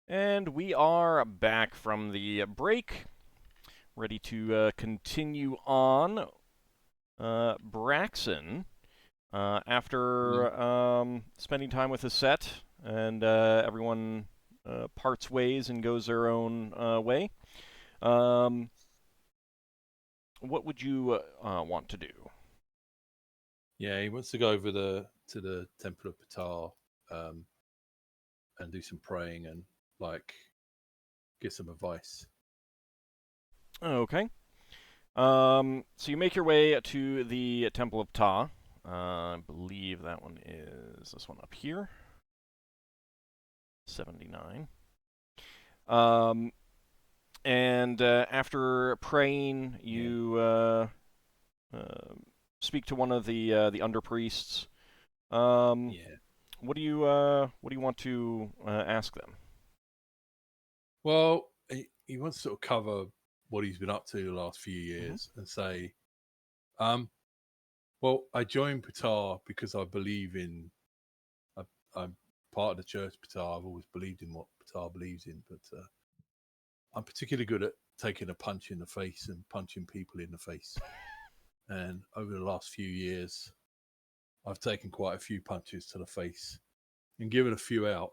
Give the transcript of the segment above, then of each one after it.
And we are back from the break, ready to continue on. Braxon, Mm. after spending time with the set and everyone parts ways and goes their own way, um, what would you want to do? Yeah, he wants to go over to the Temple of Ptah, um, and do some praying and like get some advice. Okay. So you make your way to the Temple of Ptah. I believe that one is this one up here. 79. Um, and after praying, Yeah. you uh, speak to one of the underpriests. Um, Yeah. what do you want to ask them? Well, he wants to sort of cover what he's been up to the last few Hmm. years and say, um, well, I joined Ptah because I believe in. I, I'm part of the church Ptah. I've always believed in what Ptah believes in, but I'm particularly good at taking a punch in the face and punching people in the face. And over the last few years, I've taken quite a few punches to the face and given a few out,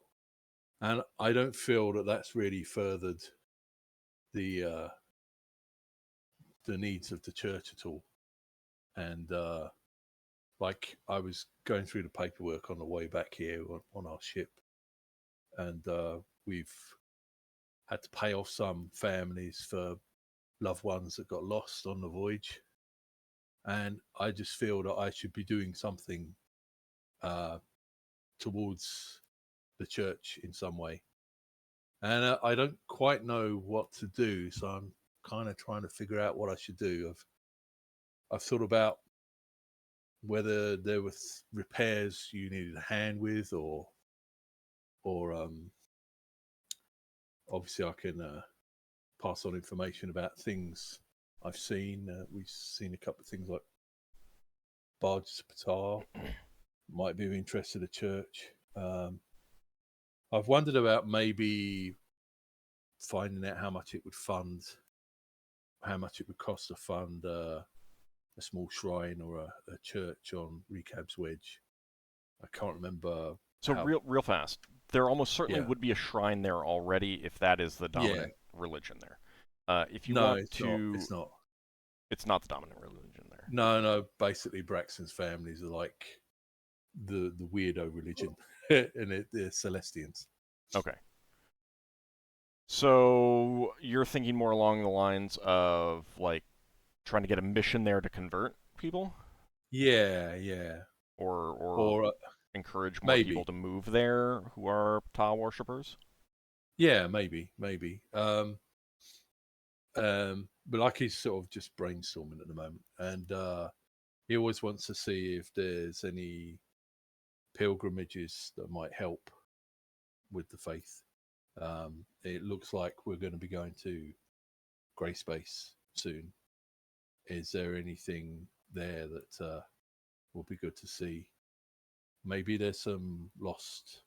and I don't feel that that's really furthered the the needs of the church at all. And like I was going through the paperwork on the way back here on our ship, and we've had to pay off some families for loved ones that got lost on the voyage, and I just feel that I should be doing something uh, towards the church in some way. And I don't quite know what to do, so I'm kind of trying to figure out what I should do. I've thought about whether there was repairs you needed a hand with, or obviously I can pass on information about things I've seen. We've seen a couple of things like barges Patar might be of interest to the church. I've wondered about maybe finding out how much it would cost to fund a small shrine or a church on Recab's Wedge. I can't remember So how. real fast, there almost certainly Yeah, would be a shrine there already if that is the yeah. dominant religion there. If you No, want it's not. to, It's not. it's not the dominant religion there. No, no. Basically, Braxton's families are like the weirdo religion, and they're Celestians. Okay. So you're thinking more along the lines of like trying to get a mission there to convert people, Yeah, yeah. or Or encourage more people maybe. to move there who are Ptah worshippers. Yeah, maybe. But like he's sort of just brainstorming at the moment, and he always wants to see if there's any pilgrimages that might help with the faith. It looks like we're going to be going to Grey Space soon. Is there anything there that will be good to see? Maybe there's some lost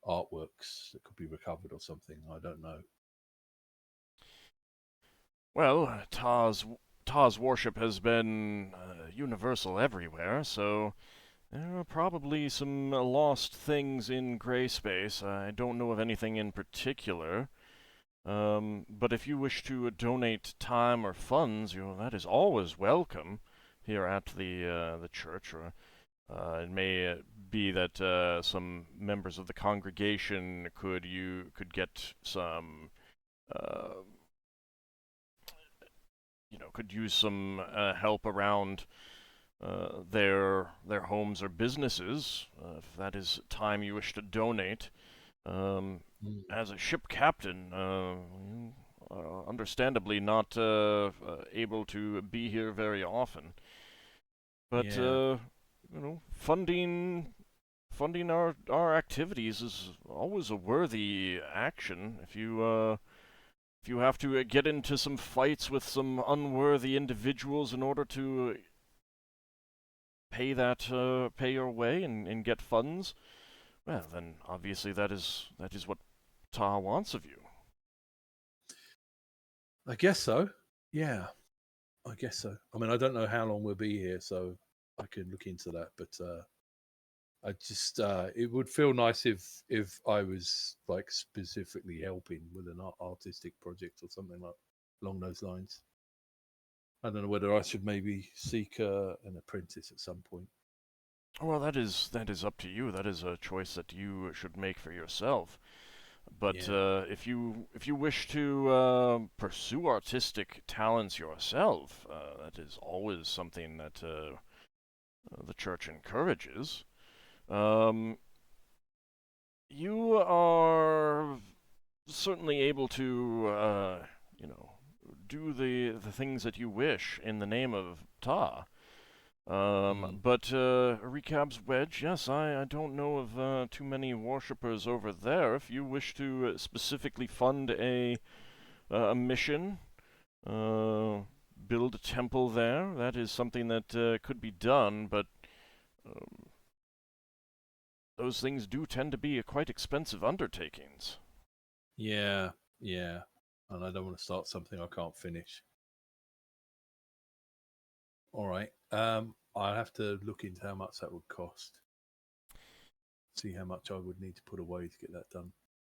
artworks that could be recovered or something. I don't know. Well, Ptah's worship has been universal everywhere, so there are probably some lost things in gray space. I don't know of anything in particular. But if you wish to donate time or funds, that is always welcome here at the church. Or it may be that some members of the congregation could get some uh, could use some help around their homes or businesses, if that is time you wish to donate. Um, Mm. as a ship captain, understandably not able to be here very often, but Yeah, funding our activities is always a worthy action. If you have to get into some fights with some unworthy individuals in order to pay your way and get funds, well, then obviously that is what Ta wants of you. I guess so. Yeah, I guess so. I mean, I don't know how long we'll be here, so I can look into that. But I just, it would feel nice if I was like specifically helping with an artistic project or something like along those lines. I don't know whether I should maybe seek an apprentice at some point. Well, that is up to you. That is a choice that you should make for yourself. But Yeah, if you wish to pursue artistic talents yourself, that is always something that the church encourages. Um, you are certainly able to, do the things that you wish in the name of Ta. mm. But Recab's Wedge, yes, I don't know of too many worshippers over there. If you wish to specifically fund a mission, uh, build a temple there, that is something that could be done, but um, those things do tend to be quite expensive undertakings. Yeah, yeah. And I don't want to start something I can't finish. All right. I'll have to look into how much that would cost. See how much I would need to put away to get that done.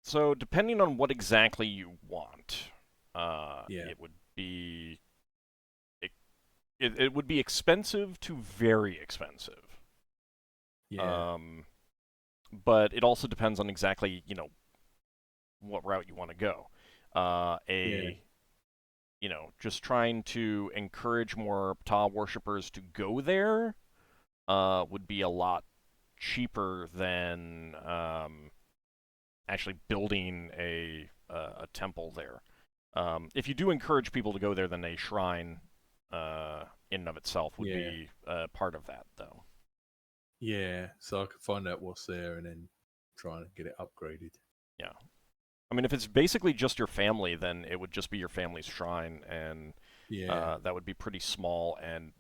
So, depending on what exactly you want, Yeah, it would be it would be expensive to very expensive. yeah, Um, but it also depends on exactly what route you want to go. yeah, Just trying to encourage more Ptah worshippers to go there would be a lot cheaper than actually building a temple there. If you do encourage people to go there, then a shrine in and of itself would yeah, be part of that, though. yeah. So I could find out what's there and then try and get it upgraded. Yeah. I mean, if it's basically just your family, then it would just be your family's shrine, and Yeah, that would be pretty small and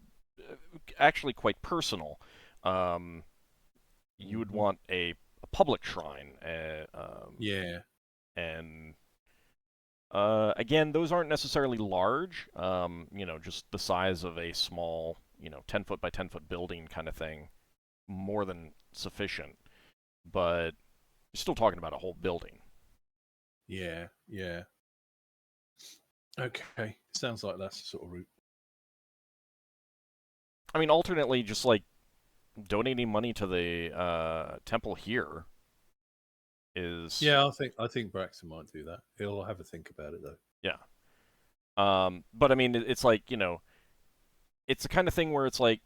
actually quite personal. Um, you would hmm, want a public shrine, yeah, and again, those aren't necessarily large. Just the size of a small, 10 foot by 10 foot building kind of thing, more than sufficient. But you're still talking about a whole building. yeah, yeah. Okay, sounds like that's the sort of route. I mean, alternately, just like donating money to the temple here is, Yeah, I think Braxon might do that. He'll have a think about it though. yeah. But I mean, it's like it's the kind of thing where it's like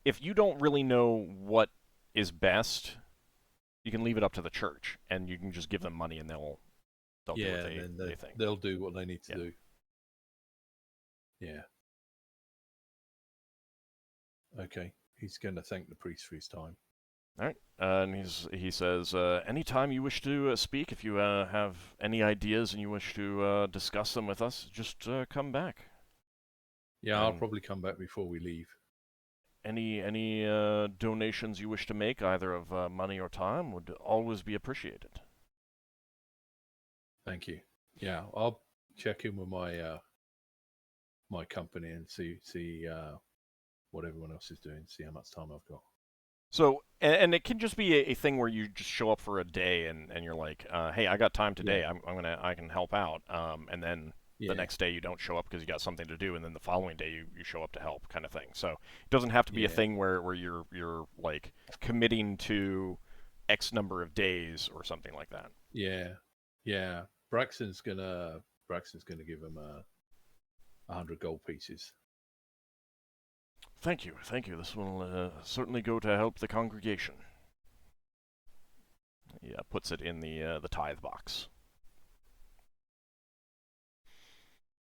if you don't really know what is best, you can leave it up to the church, and you can just give them money, and they'll do what Yeah, and then they think. they'll do what they need to Yeah. do. Yeah. Okay. He's going to thank the priest for his time. All right. And he says, anytime you wish to speak, if you have any ideas and you wish to discuss them with us, just come back. Yeah, I'll And probably come back before we leave. any donations you wish to make, either of money or time, would always be appreciated. Thank you. Yeah, I'll check in with my company and see what everyone else is doing. See how much time I've got. So, and it can just be a thing where you just show up for a day and you're like, hey, I got time Yeah, today. I can help out. And then the yeah, next day you don't show up because you got something to do, and then the following day you show up to help, kind of thing. So it doesn't have to be a yeah, thing where you're like committing to X number of days or something like that. yeah, yeah. Braxton's gonna give him 100 gold pieces. Thank you, thank you. This will certainly go to help the congregation. He puts it in the tithe box.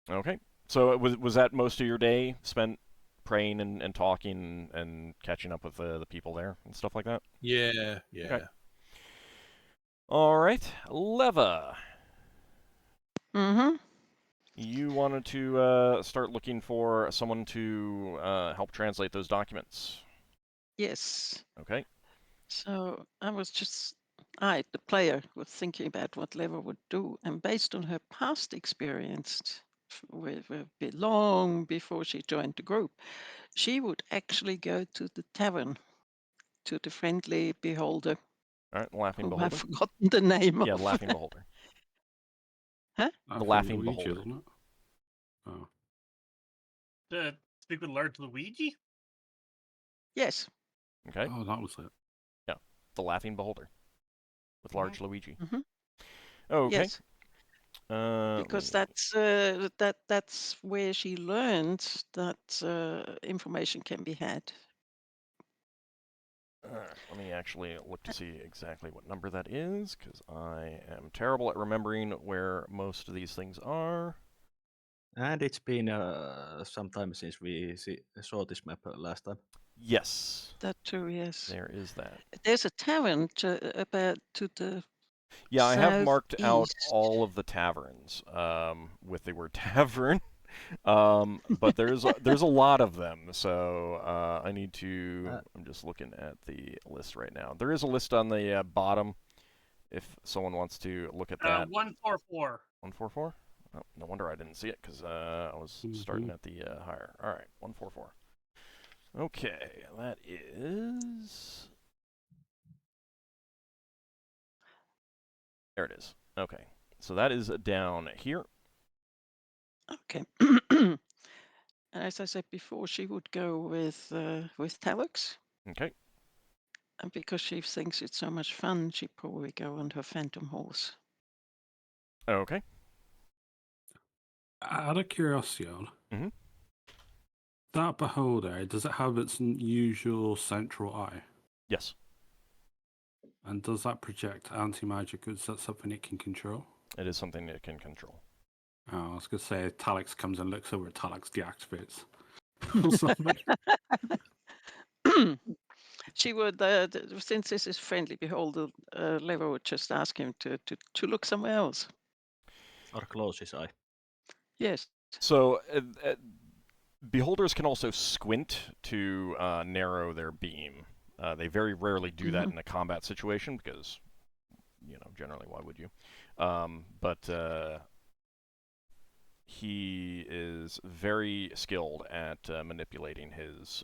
Okay. So was that most of your day spent praying and talking and catching up with the people there and stuff like that? Yeah, Okay. yeah, All right, Leva, Mm-hmm. you wanted to start looking for someone to help translate those documents. Yes. Okay. So the player, was thinking about what Leva would do, and based on her past experience, long before she joined the group, she would actually go to the tavern, to the friendly beholder, All right, Laughing who Beholder. I've forgotten the name Yeah, of. Laughing Beholder. Huh? The Laughing Luigi, Beholder. isn't it? Oh. Speak with Large Luigi? Yes. Okay. Oh, that was it. Yeah, the Laughing Beholder with Large Luigi. Mm-hmm. Okay. Yes. Let Because me- that's where she learned that information can be had. let me actually look to see exactly what number that is, because I am terrible at remembering where most of these things are. And it's been some time since we saw this map last time. Yes, That too, yes. there is that. There's a tavern about to the Yeah, I have marked out southeast. all of the taverns with the word tavern, but there's a lot of them, so I need to. I'm just looking at the list right now. There is a list on the bottom, if someone wants to look at that. 144. 144. Oh, no wonder I didn't see it, because I was starting at the higher. All right, 144. Okay, that is. There it is. Okay, so that is down here. Okay. And as I said before, she would go with Talux. Okay. And because she thinks it's so much fun, she'd probably go on her phantom horse. Okay. Out of curiosity, Mhm. that beholder, does it have its usual central eye? Yes. And does that project anti-magic? Is that something it can control? It is something it can control. Oh, I was going to say, Talix comes and looks over, Talix deactivates. Or something. She would, since this is friendly beholder, Leva would just ask him to look somewhere else. Or close his eye. Yes. So, beholders can also squint to narrow their beam. They very rarely do that in a combat situation because, generally, why would you? But he is very skilled at manipulating his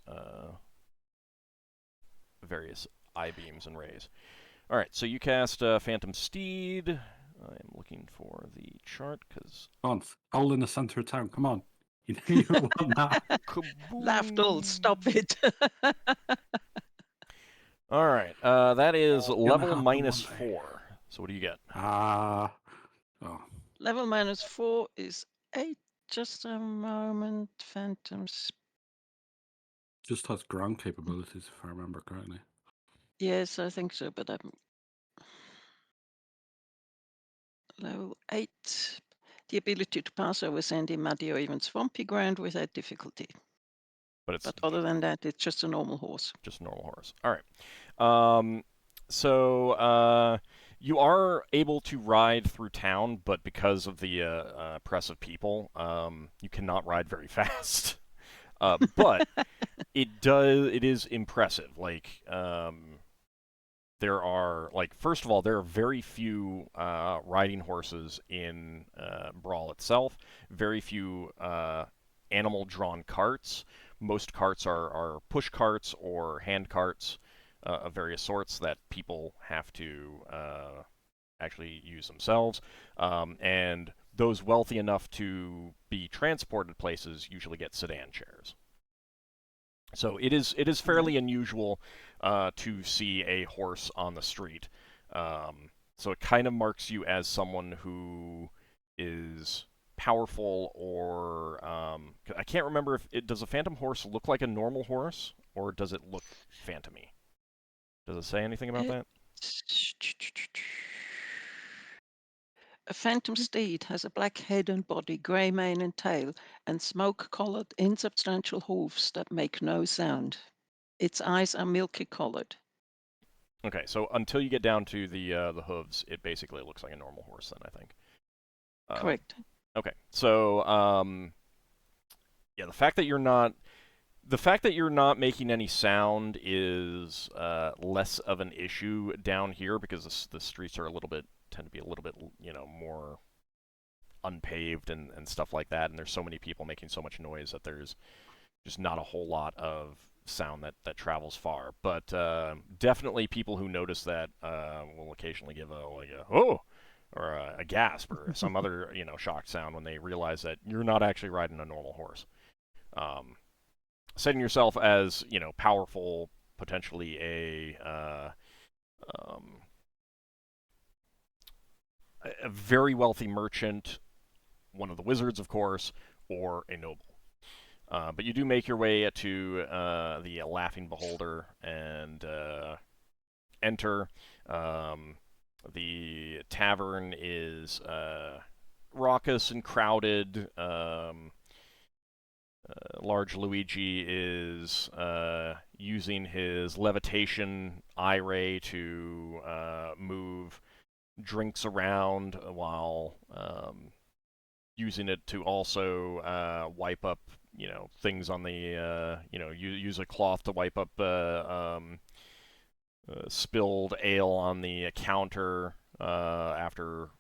various eye beams and rays. All right, so you cast Phantom Steed. I'm looking for the chart because. Come on, all in the center of town. Come on. You know you want that. Lafdul, stop it. All right, that is Gonna level happen minus one day. 4. So what do you get? Oh. Level -4 is 8. Just a moment. Phantoms. Just has ground capabilities, if I remember correctly. Yes, I think so, but I'm level 8. The ability to pass over sandy, muddy, or even swampy ground without difficulty. But other than that, it's just a normal horse. Just a normal horse. All right. So you are able to ride through town, but because of the press of people, you cannot ride very fast. But it is impressive. Like, there are, first of all, there are very few riding horses in Bral itself. Very few animal-drawn carts. Most carts are push carts or hand carts of various sorts that people have to actually use themselves. And those wealthy enough to be transported places usually get sedan chairs. So it is fairly unusual to see a horse on the street. So it kind of marks you as someone who is powerful, or I can't remember if does a phantom horse look like a normal horse, or does it look phantomy? Does it say anything about that? A phantom steed has a black head and body, grey mane and tail, and smoke-coloured, insubstantial hooves that make no sound. Its eyes are milky-coloured. Okay, so until you get down to the hooves, it basically looks like a normal horse. Then I think. Correct. Okay, so yeah, the fact that you're not the fact that you're not making any sound is less of an issue down here because the streets are tend to be a little bit, more unpaved and stuff like that, and there's so many people making so much noise that there's just not a whole lot of sound that travels far. But definitely people who notice that will occasionally give a oh, or a gasp or some other shocked sound when they realize that you're not actually riding a normal horse. Setting yourself as powerful, potentially a very wealthy merchant, one of the wizards, of course, or a noble. But you do make your way to the Laughing Beholder and enter. The tavern is raucous and crowded. Large Luigi is using his levitation eye ray to move drinks around while using it to also wipe up, things on the, use a cloth to wipe up spilled ale on the counter after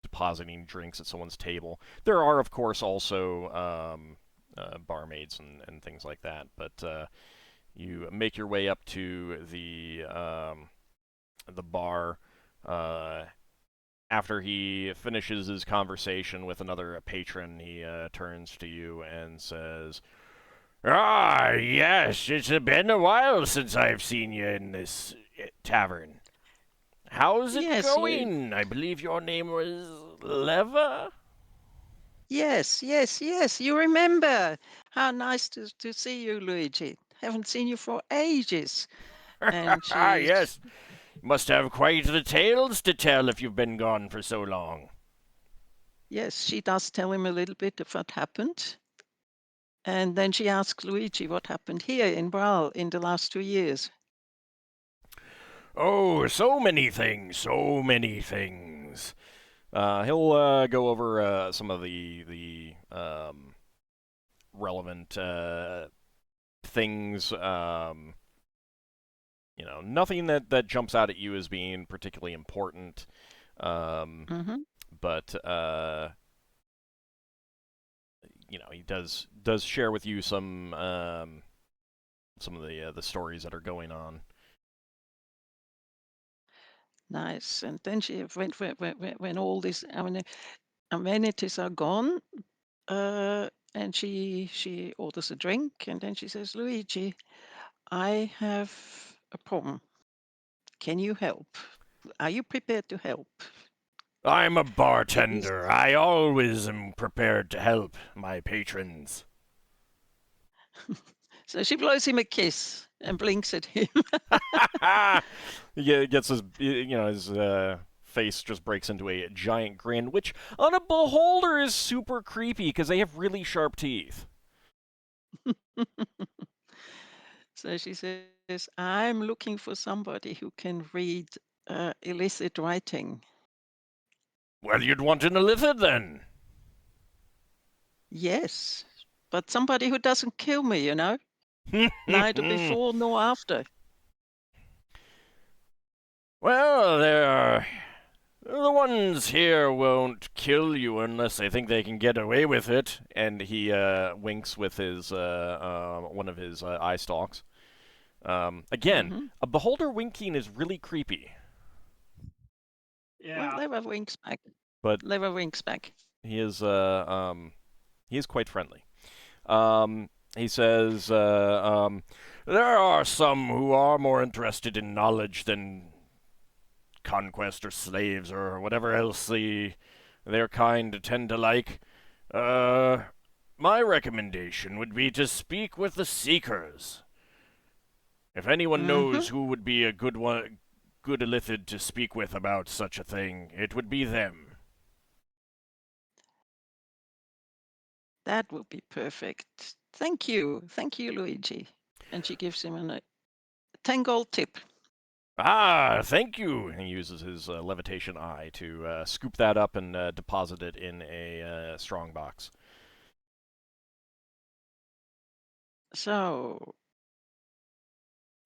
depositing drinks at someone's table. There are, of course, also barmaids and things like that, but you make your way up to the bar. After he finishes his conversation with another patron, he turns to you and says, "Ah, yes, it's been a while since I've seen you in this tavern. How's it Yes, going? I believe your name was Leva?" Yes, yes, yes. You remember. How nice to see you, Luigi. Haven't seen you for ages. And Ah, she's yes. Must have quite the tales to tell if you've been gone for so long. yes, she does tell him a little bit of what happened. And then she asks Luigi what happened here in Bral in the last 2 years. Oh, so many things, so many things. He'll go over some of the relevant things. Nothing that jumps out at you as being particularly important. Mm-hmm. But he does share with you some of the stories that are going on. Nice. And then when all these amenities are gone, and she orders a drink, and then she says, "Luigi, I have a problem. Can you help? Are you prepared to help?" I'm a It is. bartender. I always am prepared to help my patrons. So she blows him a kiss and blinks at him. He gets his face just breaks into a giant grin, which on a beholder is super creepy because they have really sharp teeth. So she says, "I'm looking for somebody who can read illicit writing." Well, you'd want an illithid then. Yes, but somebody who doesn't kill me, neither before nor after. Well, the ones here won't kill you unless they think they can get away with it. And he winks with his one of his eye stalks. Again, a beholder winking is really creepy. Yeah. Well, Lever winks back. But Lever winks back. he is quite friendly. He says, there are some who are more interested in knowledge than conquest or slaves or whatever else their kind tend to like. My recommendation would be to speak with the Seekers. If anyone knows who would be a good illithid to speak with about such a thing, it would be them. That would be perfect. Thank you, Luigi. And she gives him a 10 gold tip. Ah, thank you. He uses his levitation eye to scoop that up and deposit it in a strong box. So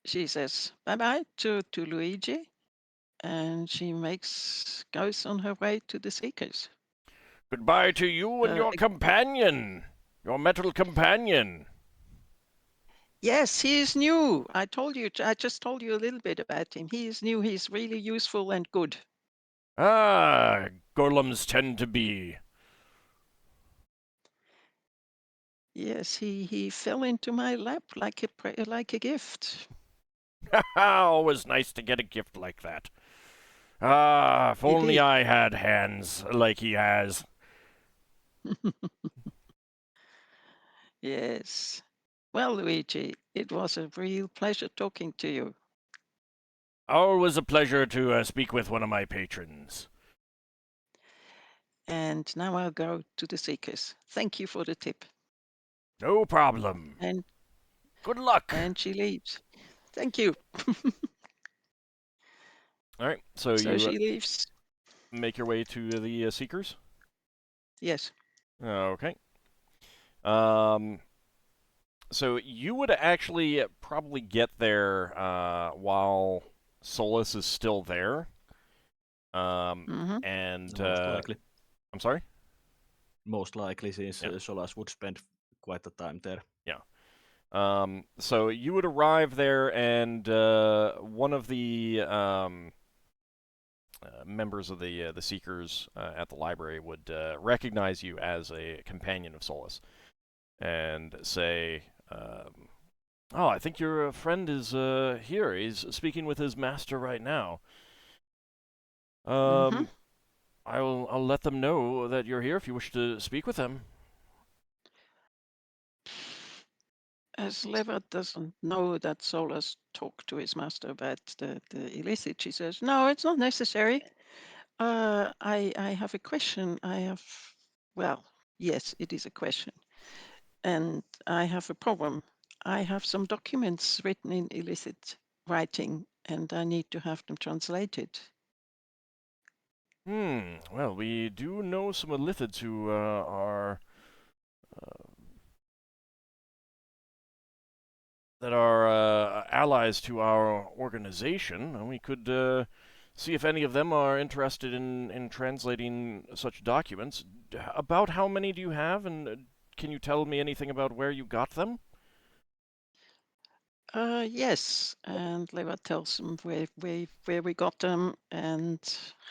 she says bye-bye to Luigi, and she goes on her way to the Seekers. Goodbye to you and your ag- companion, your metal companion. Yes, he is new. I just told you a little bit about him. He is new. He's really useful and good. Ah, golems tend to be. Yes, he fell into my lap like a gift. Always nice to get a gift like that. Ah, if only Indeed. I had hands like he has. Yes. Well, Luigi, it was a real pleasure talking to you. Always a pleasure to speak with one of my patrons. And now I'll go to the Seekers. Thank you for the tip. No problem. And Good luck. she leaves. Thank you. All right, so So you she leaves. make your way to the Seekers? Yes. Okay. So you would actually probably get there while Solas is still there. Mm-hmm. And Most likely. I'm sorry? Most likely, since Yeah. Solas would spend quite the time there. So you would arrive there, and one of the members of the Seekers at the library would recognize you as a companion of Solas, and say, "Oh, I think your friend is here. He's speaking with his master right now. Mm-hmm. I'll let them know that you're here if you wish to speak with them." As Leva doesn't know that Solas talked to his master about the illicit, she says, "No, it's not necessary. I have a question. Well, yes, it is a question. And I have a problem. I have some documents written in illicit writing, and I need to have them translated." Well, we do know some Illithids who are that are allies to our organization, and we could see if any of them are interested in translating such documents. About how many do you have, and can you tell me anything about where you got them? Yes, and Leva tells him where we got them and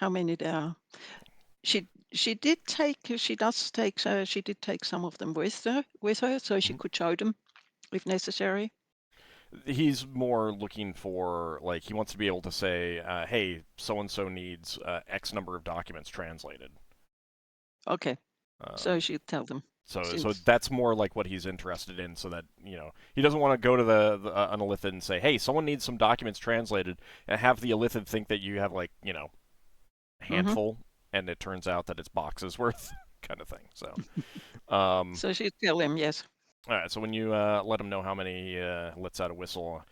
how many there are. She did take she did take some of them with her so she Mhm. could show them if necessary. He's more looking for, like, he wants to be able to say, hey, so and so needs X number of documents translated. Okay, so Um, she'd tell them. So Since that's more like what he's interested in, so that, he doesn't want to go to an Illithid and say, hey, someone needs some documents translated, and have the Illithid think that you have, like, a handful, and it turns out that it's boxes worth, kind of thing. so she'd tell him, yes. All right, so when you let him know how many, he lets out a whistle.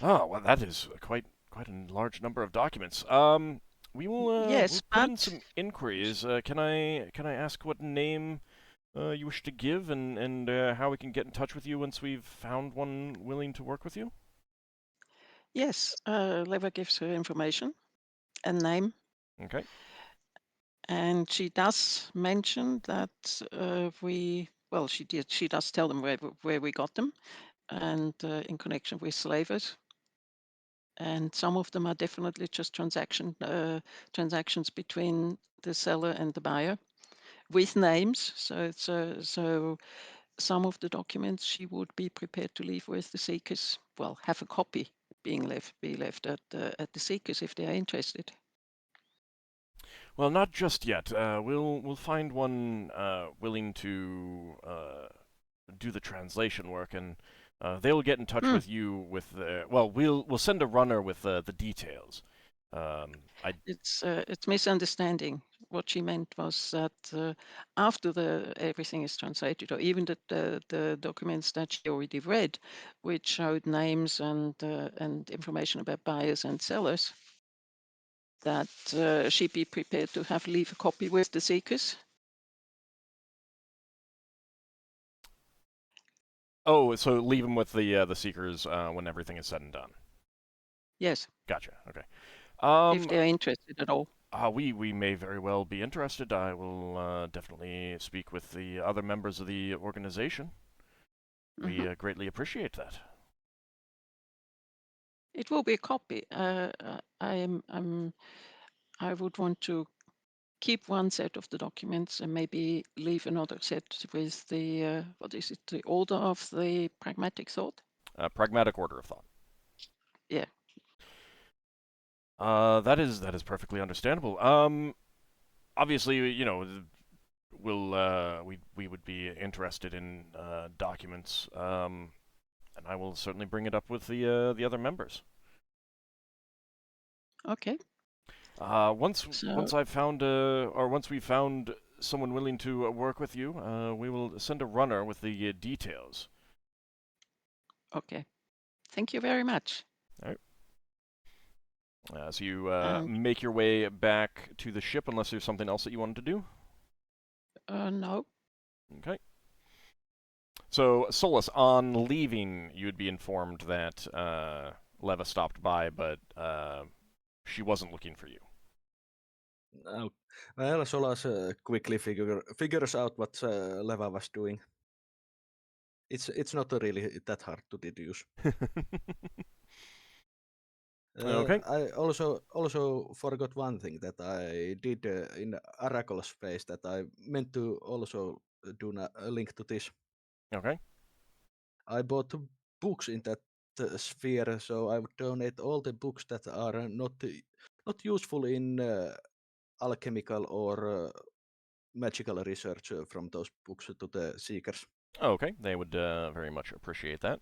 Oh, well, that is quite a large number of documents. We will Yes, we'll put in but some inquiries. Can I ask what name you wish to give, and how we can get in touch with you once we've found one willing to work with you? yes, Leva gives her information and name, Okay. and she does mention that she does tell them where we got them, and in connection with slavers. And some of them are definitely just transactions between the seller and the buyer with names. So some of the documents she would be prepared to leave with the Seekers. Well, have a copy be left at the Seekers if they are interested. Well, not just yet. We'll find one willing to do the translation work, and they'll get in touch Hmm. with you with the. Well, we'll send a runner with the details. It's misunderstanding. What she meant was that after everything is translated, or even the documents that she already read, which showed names and information about buyers and sellers, that she'd be prepared to leave a copy with the Seekers. Oh, so leave them with the Seekers when everything is said and done. Yes, Gotcha. Okay. if they're interested at all. We may very well be interested. I will definitely speak with the other members of the organization. We Mhm. greatly appreciate that. It will be a copy. I would want to keep one set of the documents and maybe leave another set with the what is it? The order of the pragmatic thought. Pragmatic order of thought. Yeah. That is perfectly understandable. Obviously, we would be interested in documents. And I will certainly bring it up with the other members. Okay. Once So I've found or once we've found someone willing to work with you, we will send a runner with the details. okay. Thank you very much. So you And make your way back to the ship, unless there's something else that you wanted to do. no. Okay. So Solas, on leaving, you would be informed that Leva stopped by, but she wasn't looking for you. Oh, well, Solas quickly figures out what Leva was doing. It's not really that hard to deduce. Okay. I also forgot one thing that I did in Oracle's phase that I meant to also do a link to this. Okay. I bought books in that sphere, so I would donate all the books that are not useful in alchemical or magical research from those books to the seekers. Okay. They would very much appreciate that.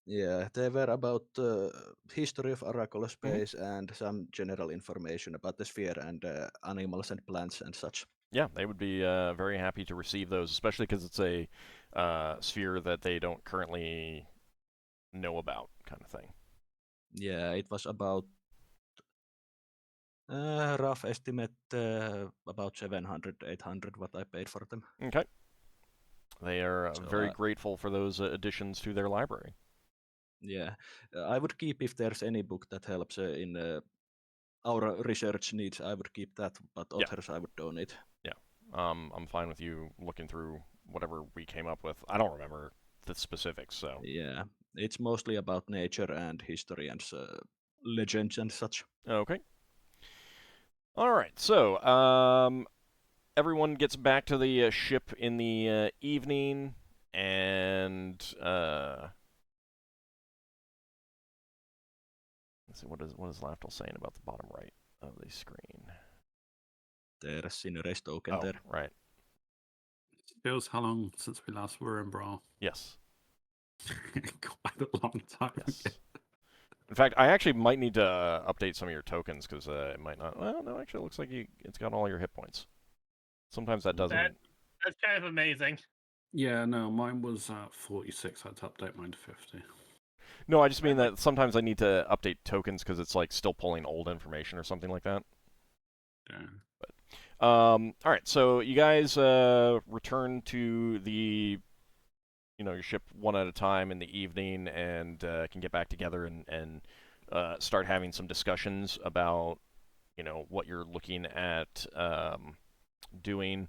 Yeah, they were about history of Oracle space and some general information about the sphere and animals and plants and such. Yeah, they would be very happy to receive those, especially because it's a sphere that they don't currently know about, kind of thing. Yeah, it was about rough estimate about 700, 800 what I paid for them. Okay. They are So very grateful for those additions to their library. yeah, I would keep if there's any book that helps in our research needs. I would keep that, but Yeah. others I would donate. Yeah. I'm fine with you looking through whatever we came up with. I don't remember the specifics, so. Yeah, it's mostly about nature and history and legends and such. Okay. All right. So, everyone gets back to the ship in the evening, and let's see, what is Lafdul saying about the bottom right of the screen? There's in rest token Oh, there. right. Feels how long since we last were in Bral? Yes. Quite a long time. Yes. In fact, I actually might need to update some of your tokens because it might not. Well, no, actually, it looks like it's got all your hit points. Sometimes that doesn't. That's kind of amazing. Yeah, no, mine was 46. I had to update mine to 50. No, I just mean that sometimes I need to update tokens because it's like still pulling old information or something like that. Yeah. All right, so you guys return to the, your ship one at a time in the evening, and can get back together and start having some discussions about, what you're looking at doing.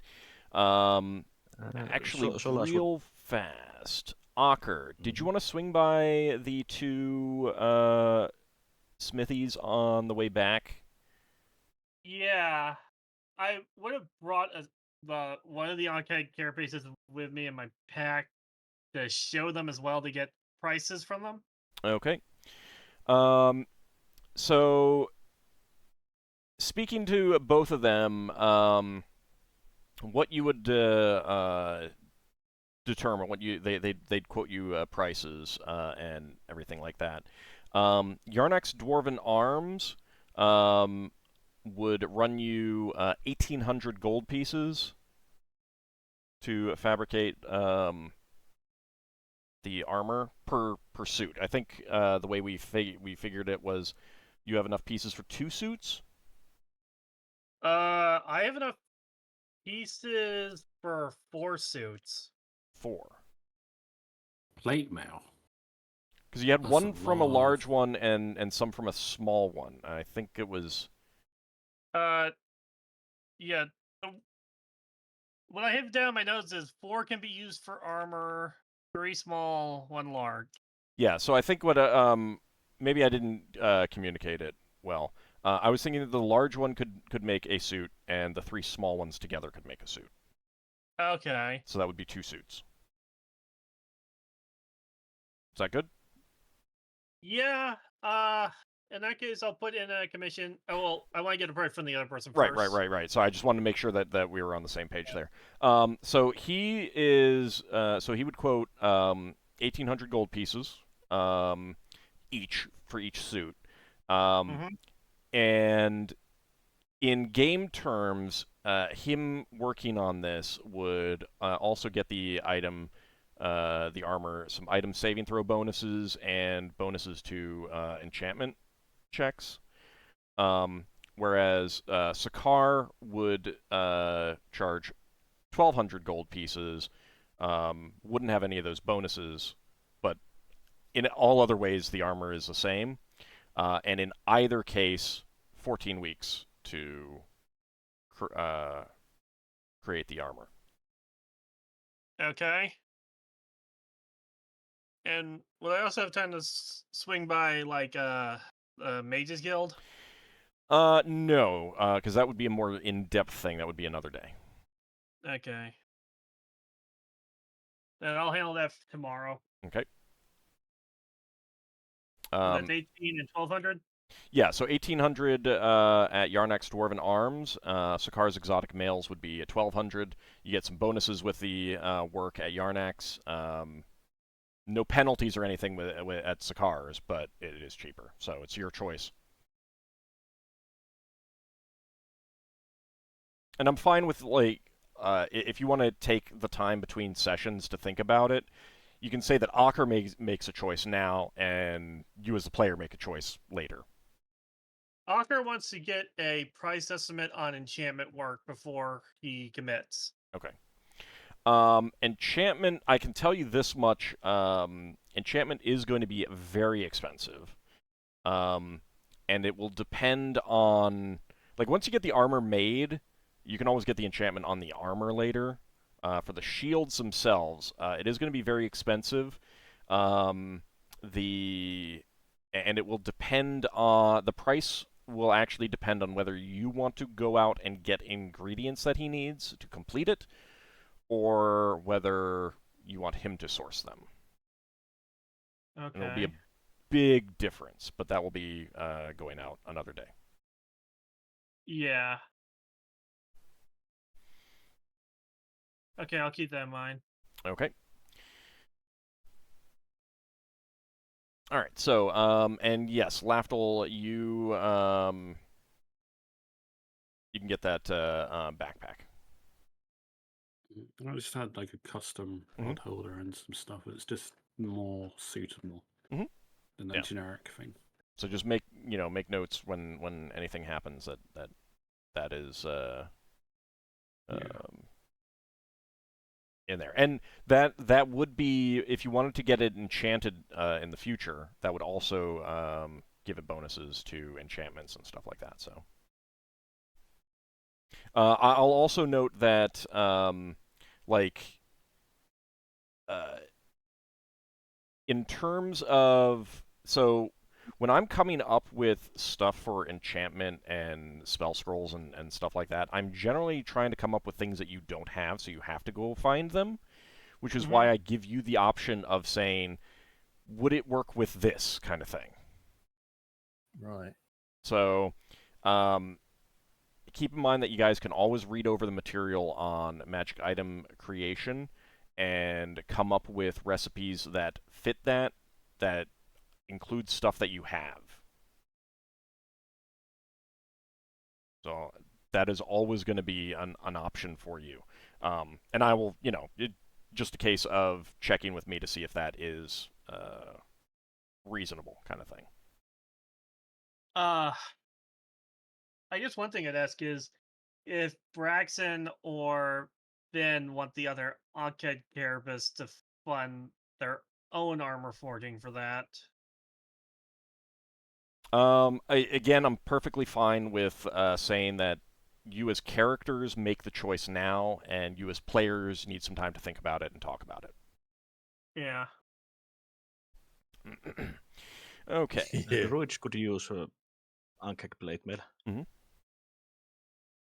Actually, real fast, Ockar, did you want to swing by the two smithies on the way back? Yeah, I would have brought one of the arcade carapaces with me in my pack to show them as well to get prices from them. Okay. So speaking to both of them, what you would determine what they'd quote you prices and everything like that. Yarnak's Dwarven Arms would run you 1,800 gold pieces to fabricate the armor per suit. I think the way we figured it was you have enough pieces for 2 suits. I have enough pieces for 4 suits. 4. plate mail. Because you had That's one a from a lot large of- one and some from a small one. I think it was. Yeah. What I have down in my notes is 4 can be used for armor, 3 small, 1 large. Yeah, so I think what maybe I didn't communicate it well. I was thinking that the large one could make a suit, and the 3 small ones together could make a suit. Okay. So that would be 2 suits. Is that good? Yeah. In that case, I'll put in a commission. Oh, well, I want to get a price from the other person Right, first. right. So I just wanted to make sure that we were on the same page there. So he is. So he would quote 1,800 gold pieces each for each suit. Mhm. And in game terms, him working on this would also get the item, the armor, some item saving throw bonuses and bonuses to enchantment checks. Whereas Sakar would charge 1,200 gold pieces, wouldn't have any of those bonuses, but in all other ways the armor is the same. And in either case, 14 weeks to create the armor. Okay. And will I also have time to swing by, like, Mage's Guild? No, because that would be a more in-depth thing. That would be another day. Okay. Then I'll handle that tomorrow. Okay. So that's 18 and 1,200? Yeah, so 1,800 at Yarnak's Dwarven Arms. Sakar's Exotic Males would be at 1,200. You get some bonuses with the work at Yarnak's. No penalties or anything at Sakar's, but it is cheaper, so it's your choice. And I'm fine with, like, if you want to take the time between sessions to think about it, you can say that Ockar makes a choice now, and you as the player make a choice later. Ockar wants to get a price estimate on enchantment work before he commits. Okay. Enchantment, I can tell you this much. Enchantment is going to be very expensive. And it will depend on... Like, once you get the armor made, you can always get the enchantment on the armor later. For the shields themselves, it is going to be very expensive. And it will depend on... The price will actually depend on whether you want to go out and get ingredients that he needs to complete it, or whether you want him to source them. Okay. And it'll be a big difference, but that will be going out another day. Yeah. Okay, I'll keep that in mind. Okay. All right. So, and yes, Lafdul, you can get that backpack. I just had like a custom rod holder and some stuff that's just more suitable than the generic thing. So just make notes when anything happens that is in there, and that would be, if you wanted to get it enchanted in the future, that would also give it bonuses to enchantments and stuff like that. So I'll also note that in terms of, so when I'm coming up with stuff for enchantment and spell scrolls and stuff like that, I'm generally trying to come up with things that you don't have, so you have to go find them, which is why I give you the option of saying, would it work with this kind of thing? Right. So keep in mind that you guys can always read over the material on magic item creation and come up with recipes that fit that include stuff that you have. So that is always going to be an option for you. And I will, just a case of checking with me to see if that is reasonable kind of thing. I guess one thing I'd ask is if Braxon or Finn want the other Ockhead therapists to fund their own armor forging for that. Again, I'm perfectly fine with saying that you as characters make the choice now, and you as players need some time to think about it and talk about it. Yeah. Okay. Yeah. Druids could use Unkeck Blade Mail. Mhm.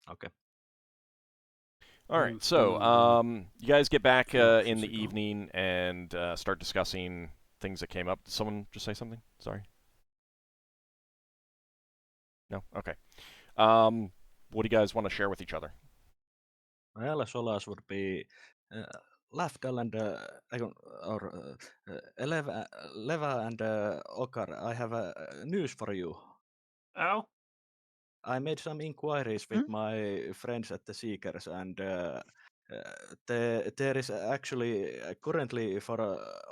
Okay. All right. Yeah, So, you guys get back Oh, in the physical. evening and start discussing things that came up. Did someone just say something? Sorry. No. Okay. What do you guys want to share with each other? Well, Solas would be Lafdul and Leva and Ockar. I have news for you. Oh. I made some inquiries with my friends at the Seekers, and there is actually currently for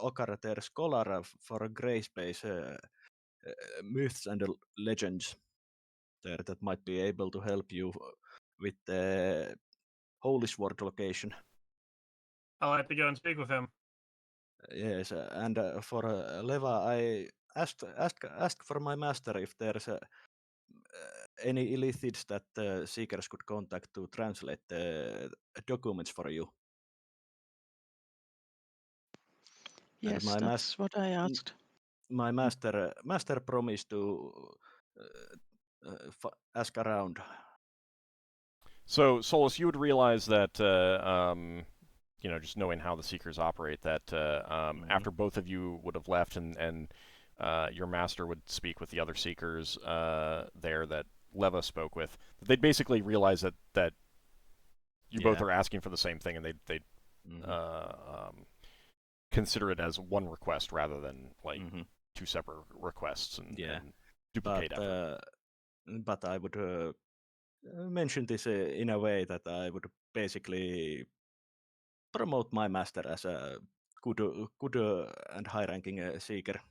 Ockar there is scholar for Grey Space myths and legends there that might be able to help you with the Holy Sword location. I'll have to go and speak with him. Yes, and for Leva, I asked for my master if there's any illithids that Seekers could contact to translate the documents for you. And Yes, that's what I asked. my master promised to ask around. So, Solas, you would realize that, just knowing how the Seekers operate, that after both of you would have left and your master would speak with the other Seekers there that Leva spoke with, they'd basically realize that you both are asking for the same thing, and they'd consider it as one request rather than like two separate requests and duplicate effort. But I would mention this in a way that I would basically promote my master as a good and high-ranking seeker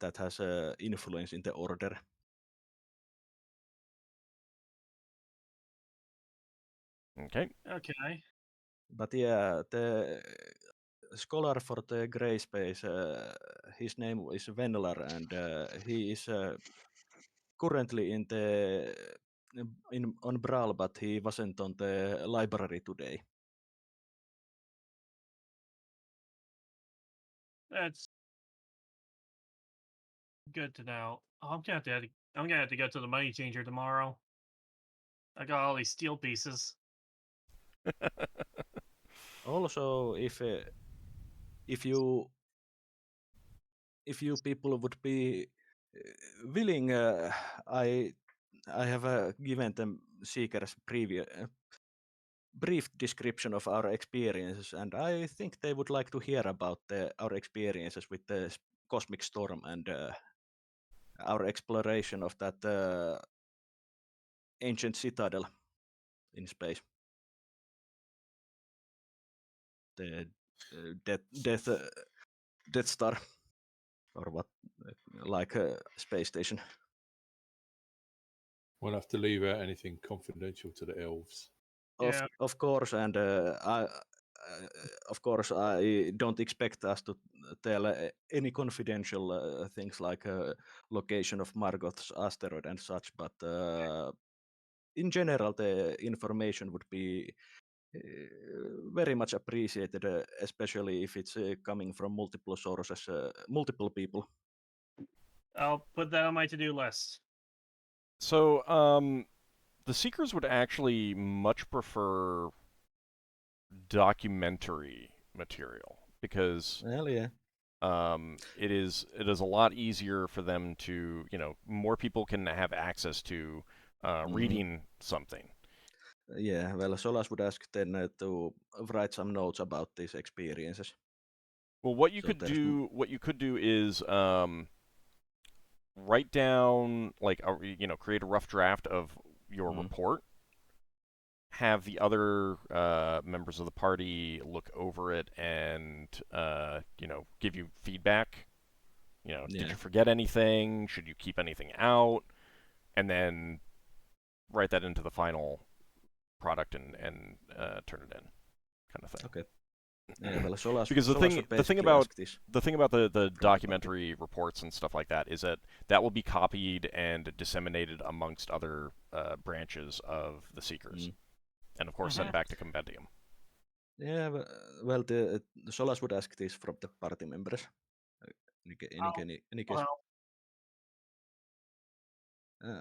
that has influence in the order. Okay. Okay. But yeah, the scholar for the Grey Space, his name is Finnel'ar, and he is currently on Bral, but he wasn't on the library today. That's good to know. I'm gonna have to go to the money changer tomorrow. I got all these steel pieces. Also, if you people would be willing, I have given them seekers brief description of our experiences, and I think they would like to hear about our experiences with the cosmic storm and our exploration of that ancient citadel in space. The Death Star, or what, like a space station. We'll have to leave out anything confidential to the elves. Of course, and of course, I don't expect us to tell any confidential things like location of Margoth's asteroid and such, but in general, the information would be very much appreciated, especially if it's coming from multiple sources, multiple people. I'll put that on my to-do list. So, the Seekers would actually much prefer documentary material because it is a lot easier for them to, more people can have access to reading something. Yeah, well, Solas would ask then to write some notes about these experiences. Well, what you could do is write down, create a rough draft of your report. Have the other members of the party look over it and give you feedback. Did you forget anything? Should you keep anything out? And then write that into the final product and turn it in, kind of thing. Okay. Yeah, well, Solas, Because the Solas thing would the thing basically about ask this. the thing about the the party. documentary reports and stuff like that is that will be copied and disseminated amongst other branches of the Seekers, and of course sent back to Compendium. Yeah, well, the Solas would ask this from the party members. In case. Well,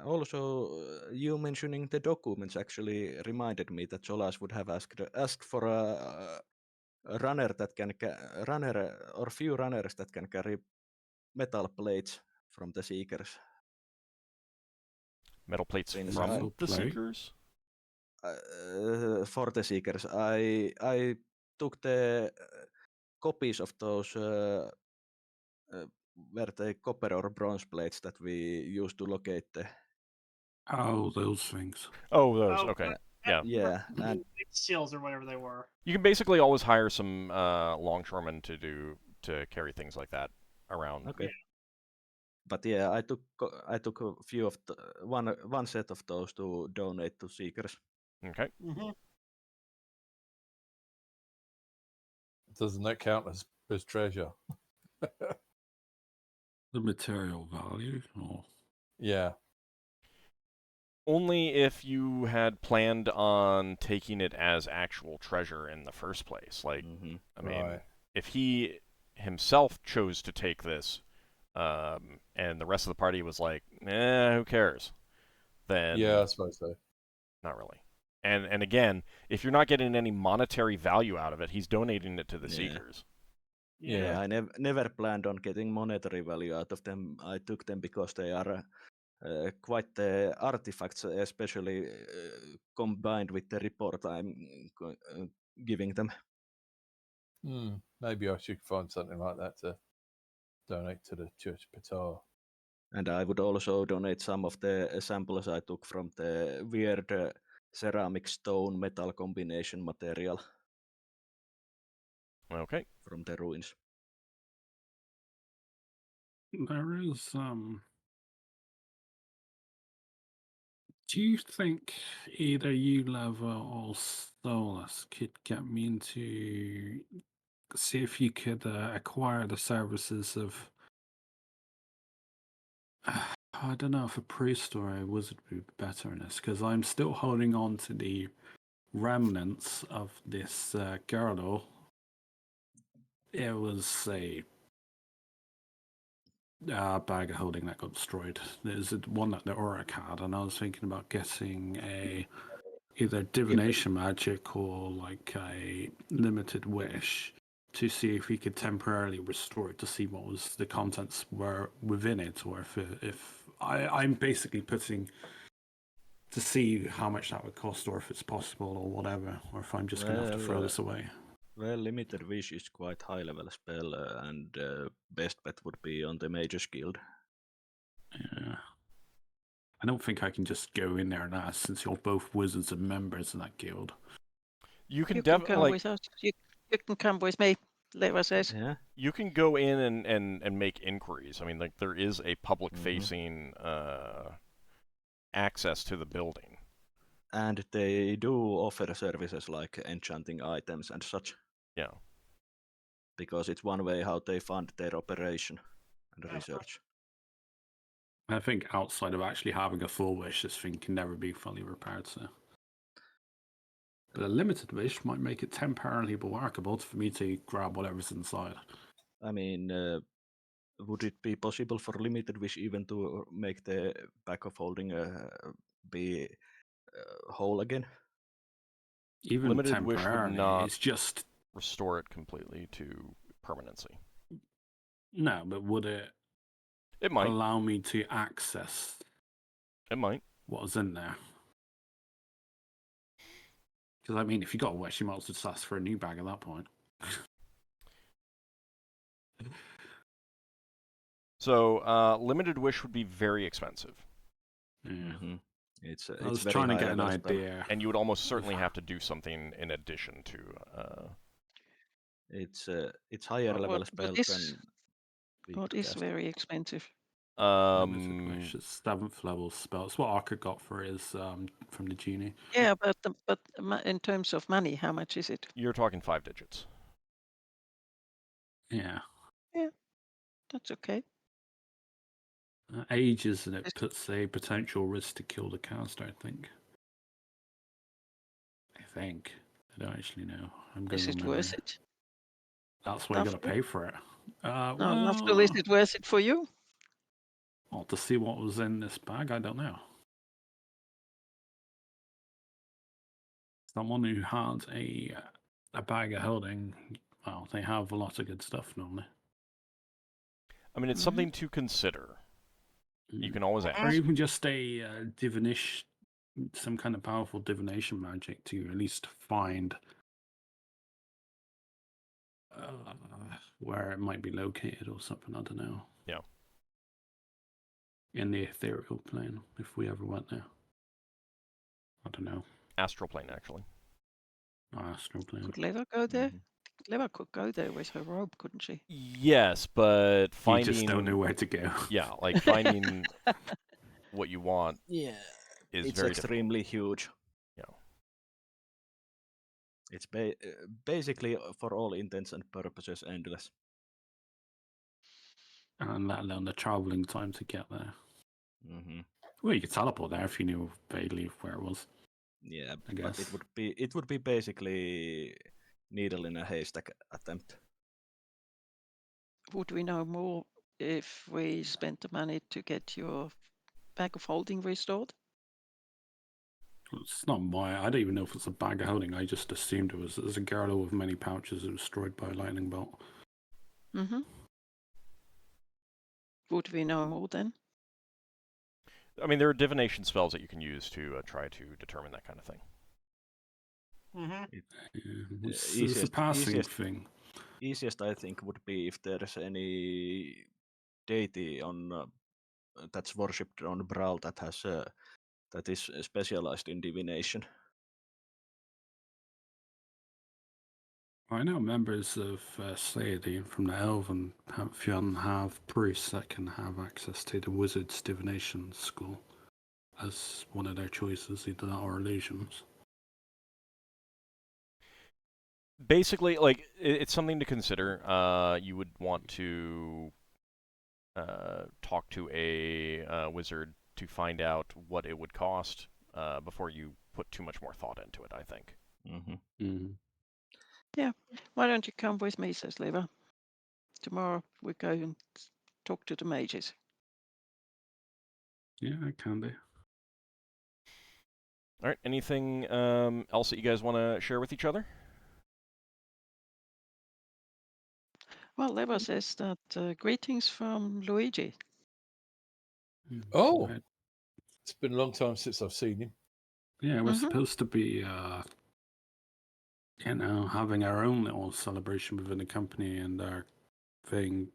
Also, you mentioning the documents actually reminded me that Solas would have asked for a runner that can runner or few runners that can carry metal plates from the Seekers. Metal plates Since from Metal the plate? Seekers? For the Seekers, I took the copies of those were they copper or bronze plates that we used to locate the. Oh, those things. Oh, those. Okay. Yeah. Yeah, and seals or whatever they were. You can basically always hire some longshoremen to carry things like that around. okay. But yeah, I took a few of one set of those to donate to Seekers. Okay. Doesn't that count as treasure? The material value, or Yeah. Only if you had planned on taking it as actual treasure in the first place. Like, I mean, Right. if he himself chose to take this, and the rest of the party was like, who cares? Then Yeah, I suppose so. not really. And again, if you're not getting any monetary value out of it, he's donating it to the Seekers. Yeah, I never planned on getting monetary value out of them. I took them because they are quite the artifacts, especially combined with the report I'm giving them. Maybe I should find something like that to donate to the Church Patar. And I would also donate some of the samples I took from the weird ceramic stone metal combination material. Okay. From the ruins. there is Do you think either you, Leva, or Solas could get me into see if you could acquire the services of I don't know if a priest or a wizard would be better in this, because I'm still holding on to the remnants of this girdle. It was a bag of holding that got destroyed. There's one that the Auric had, and I was thinking about getting either divination magic or like a limited wish to see if we could temporarily restore it, to see what was the contents were within it, or if I'm basically putting to see how much that would cost, or if it's possible, or whatever, or if I'm just going to have to throw this away. Well, limited wish is quite high level spell, and best bet would be on the Mage's Guild. Yeah. I don't think I can just go in there and ask, since you're both wizards and members of that guild. You can come definitely with us. You can come with me, Leva says. Yeah. You can go in and make inquiries. I mean, like, there is a public facing access to the building. And they do offer services like enchanting items and such. Yeah. Because it's one way how they fund their operation and research. I think outside of actually having a full wish, this thing can never be fully repaired, so. But a limited wish might make it temporarily workable for me to grab whatever's inside. I mean, would it be possible for limited wish even to make the bag of holding be whole again? Even Limited wish would temporarily, not it's just restore it completely to permanency. No, but would it? It might allow me to access. It might. What was in there? Because I mean, if you got a wish, you might as well just ask for a new bag at that point. So, limited wish would be very expensive. Yeah. It's I was very trying to high get an level spell. idea. And you would almost certainly have to do something in addition to. It's higher level spell than. What is very expensive? Limited wish is 7th level spell. It's what Ockar got for his from the genie. Yeah, but in terms of money, how much is it? You're talking 5 digits. Yeah. That's okay. Ages and it Is- puts a potential risk to kill the caster, I think. I don't actually know. I'm going Is on it memory. worth it? That's why you got to Lafdul? pay for it. No, Well, Lafdul, is it worth it for you? well, to see what was in this bag, I don't know. Someone who had a bag of holding, well, they have a lot of good stuff normally. I mean, it's Mhm. something to consider. You can always Or ask. even just a divinish, some kind of powerful divination magic to at least find where it might be located or something. I don't know. Yeah. In the ethereal plane, if we ever went there. I don't know. Astral plane, actually. Astral plane. Could Leva go there? Mhm. Leva could go there with her robe, couldn't she? Yes, but You finding just don't know where to go. yeah, like finding what you want Yeah, is it's very difficult. extremely huge. Yeah. It's basically, for all intents and purposes, endless. And let alone the traveling time to get there. Hmm Well, you could teleport there if you knew vaguely where it was. Yeah, I but guess. it would be basically needle in a haystack attempt. Would we know more if we spent the money to get your bag of holding restored? It's not my. I don't even know if it's a bag of holding. I just assumed it was. There's a girdle with many pouches that was destroyed by a lightning bolt. Mm-hmm. Would we know more then? I mean, there are divination spells that you can use to try to determine that kind of thing. Mm-hmm. Yeah, it's a passing thing. Easiest, I think, would be if there's any deity on that's worshipped on Bral that is specialized in divination. I know members of Saiyadi from the Elven pantheon have priests that can have access to the wizard's divination school as one of their choices, either that or illusions. Basically, like it's something to consider. You would want to talk to a wizard to find out what it would cost before you put too much more thought into it, I think. Mm-hmm. Yeah. Why don't you come with me, says Leva. Tomorrow we go and talk to the mages. Yeah, I can do. All right. Anything else that you guys want to share with each other? Well, Leva says that greetings from Luigi. Oh, Right. it's been a long time since I've seen him. Yeah, we're Mhm. supposed to be, having our own little celebration within the company and our thing.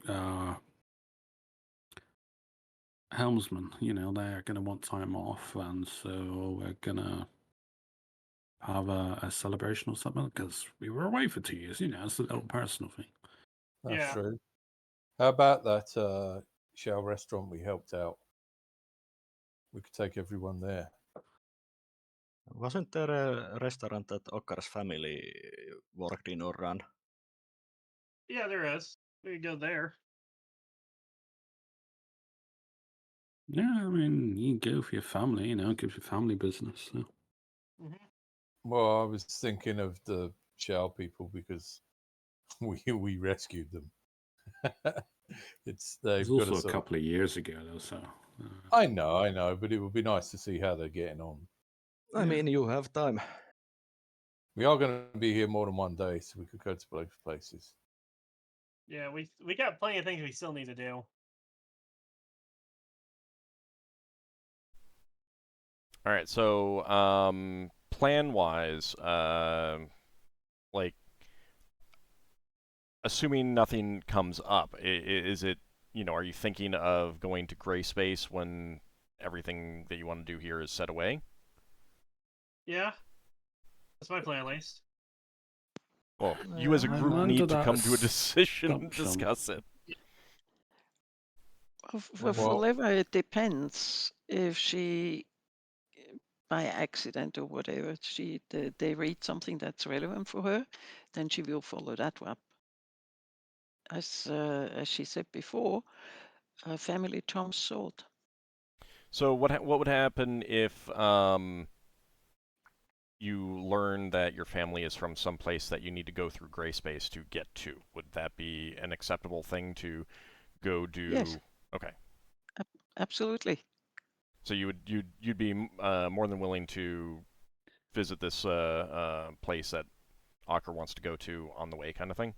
Helmsman, they're going to want time off, and so we're going to have a celebration or something because we were away for 2 years. It's a little personal thing. That's Yeah. true. How about that Shell restaurant we helped out? We could take everyone there. Wasn't there a restaurant that Ockar's family worked in or ran? Yeah, there is. We could go there. Yeah, I mean, you can go for your family, it gives you family business. So. Mm-hmm. Well, I was thinking of the Shell people because we rescued them. It They've was got also a couple of years ago, though, so. I know, but it would be nice to see how they're getting on. I mean, you have time. We are going to be here more than one day, so we could go to both places. Yeah, we got plenty of things we still need to do. All right. So, plan-wise, like, assuming nothing comes up, is it? Are you thinking of going to gray space when everything that you want to do here is set away? Yeah, that's my plan, at least. Well, you as a I'm group under need to that come to a decision and assumption. discuss it. For Well- Leva, it depends if she, by accident or whatever, they read something that's relevant for her, then she will follow that up. as she said before, family trumps sword. So what would happen if you learn that your family is from some place that you need to go through gray space to get to? Would that be an acceptable thing to go do? Yes. Okay. Absolutely. So you'd be more than willing to visit this place that Ockar wants to go to on the way, kind of thing.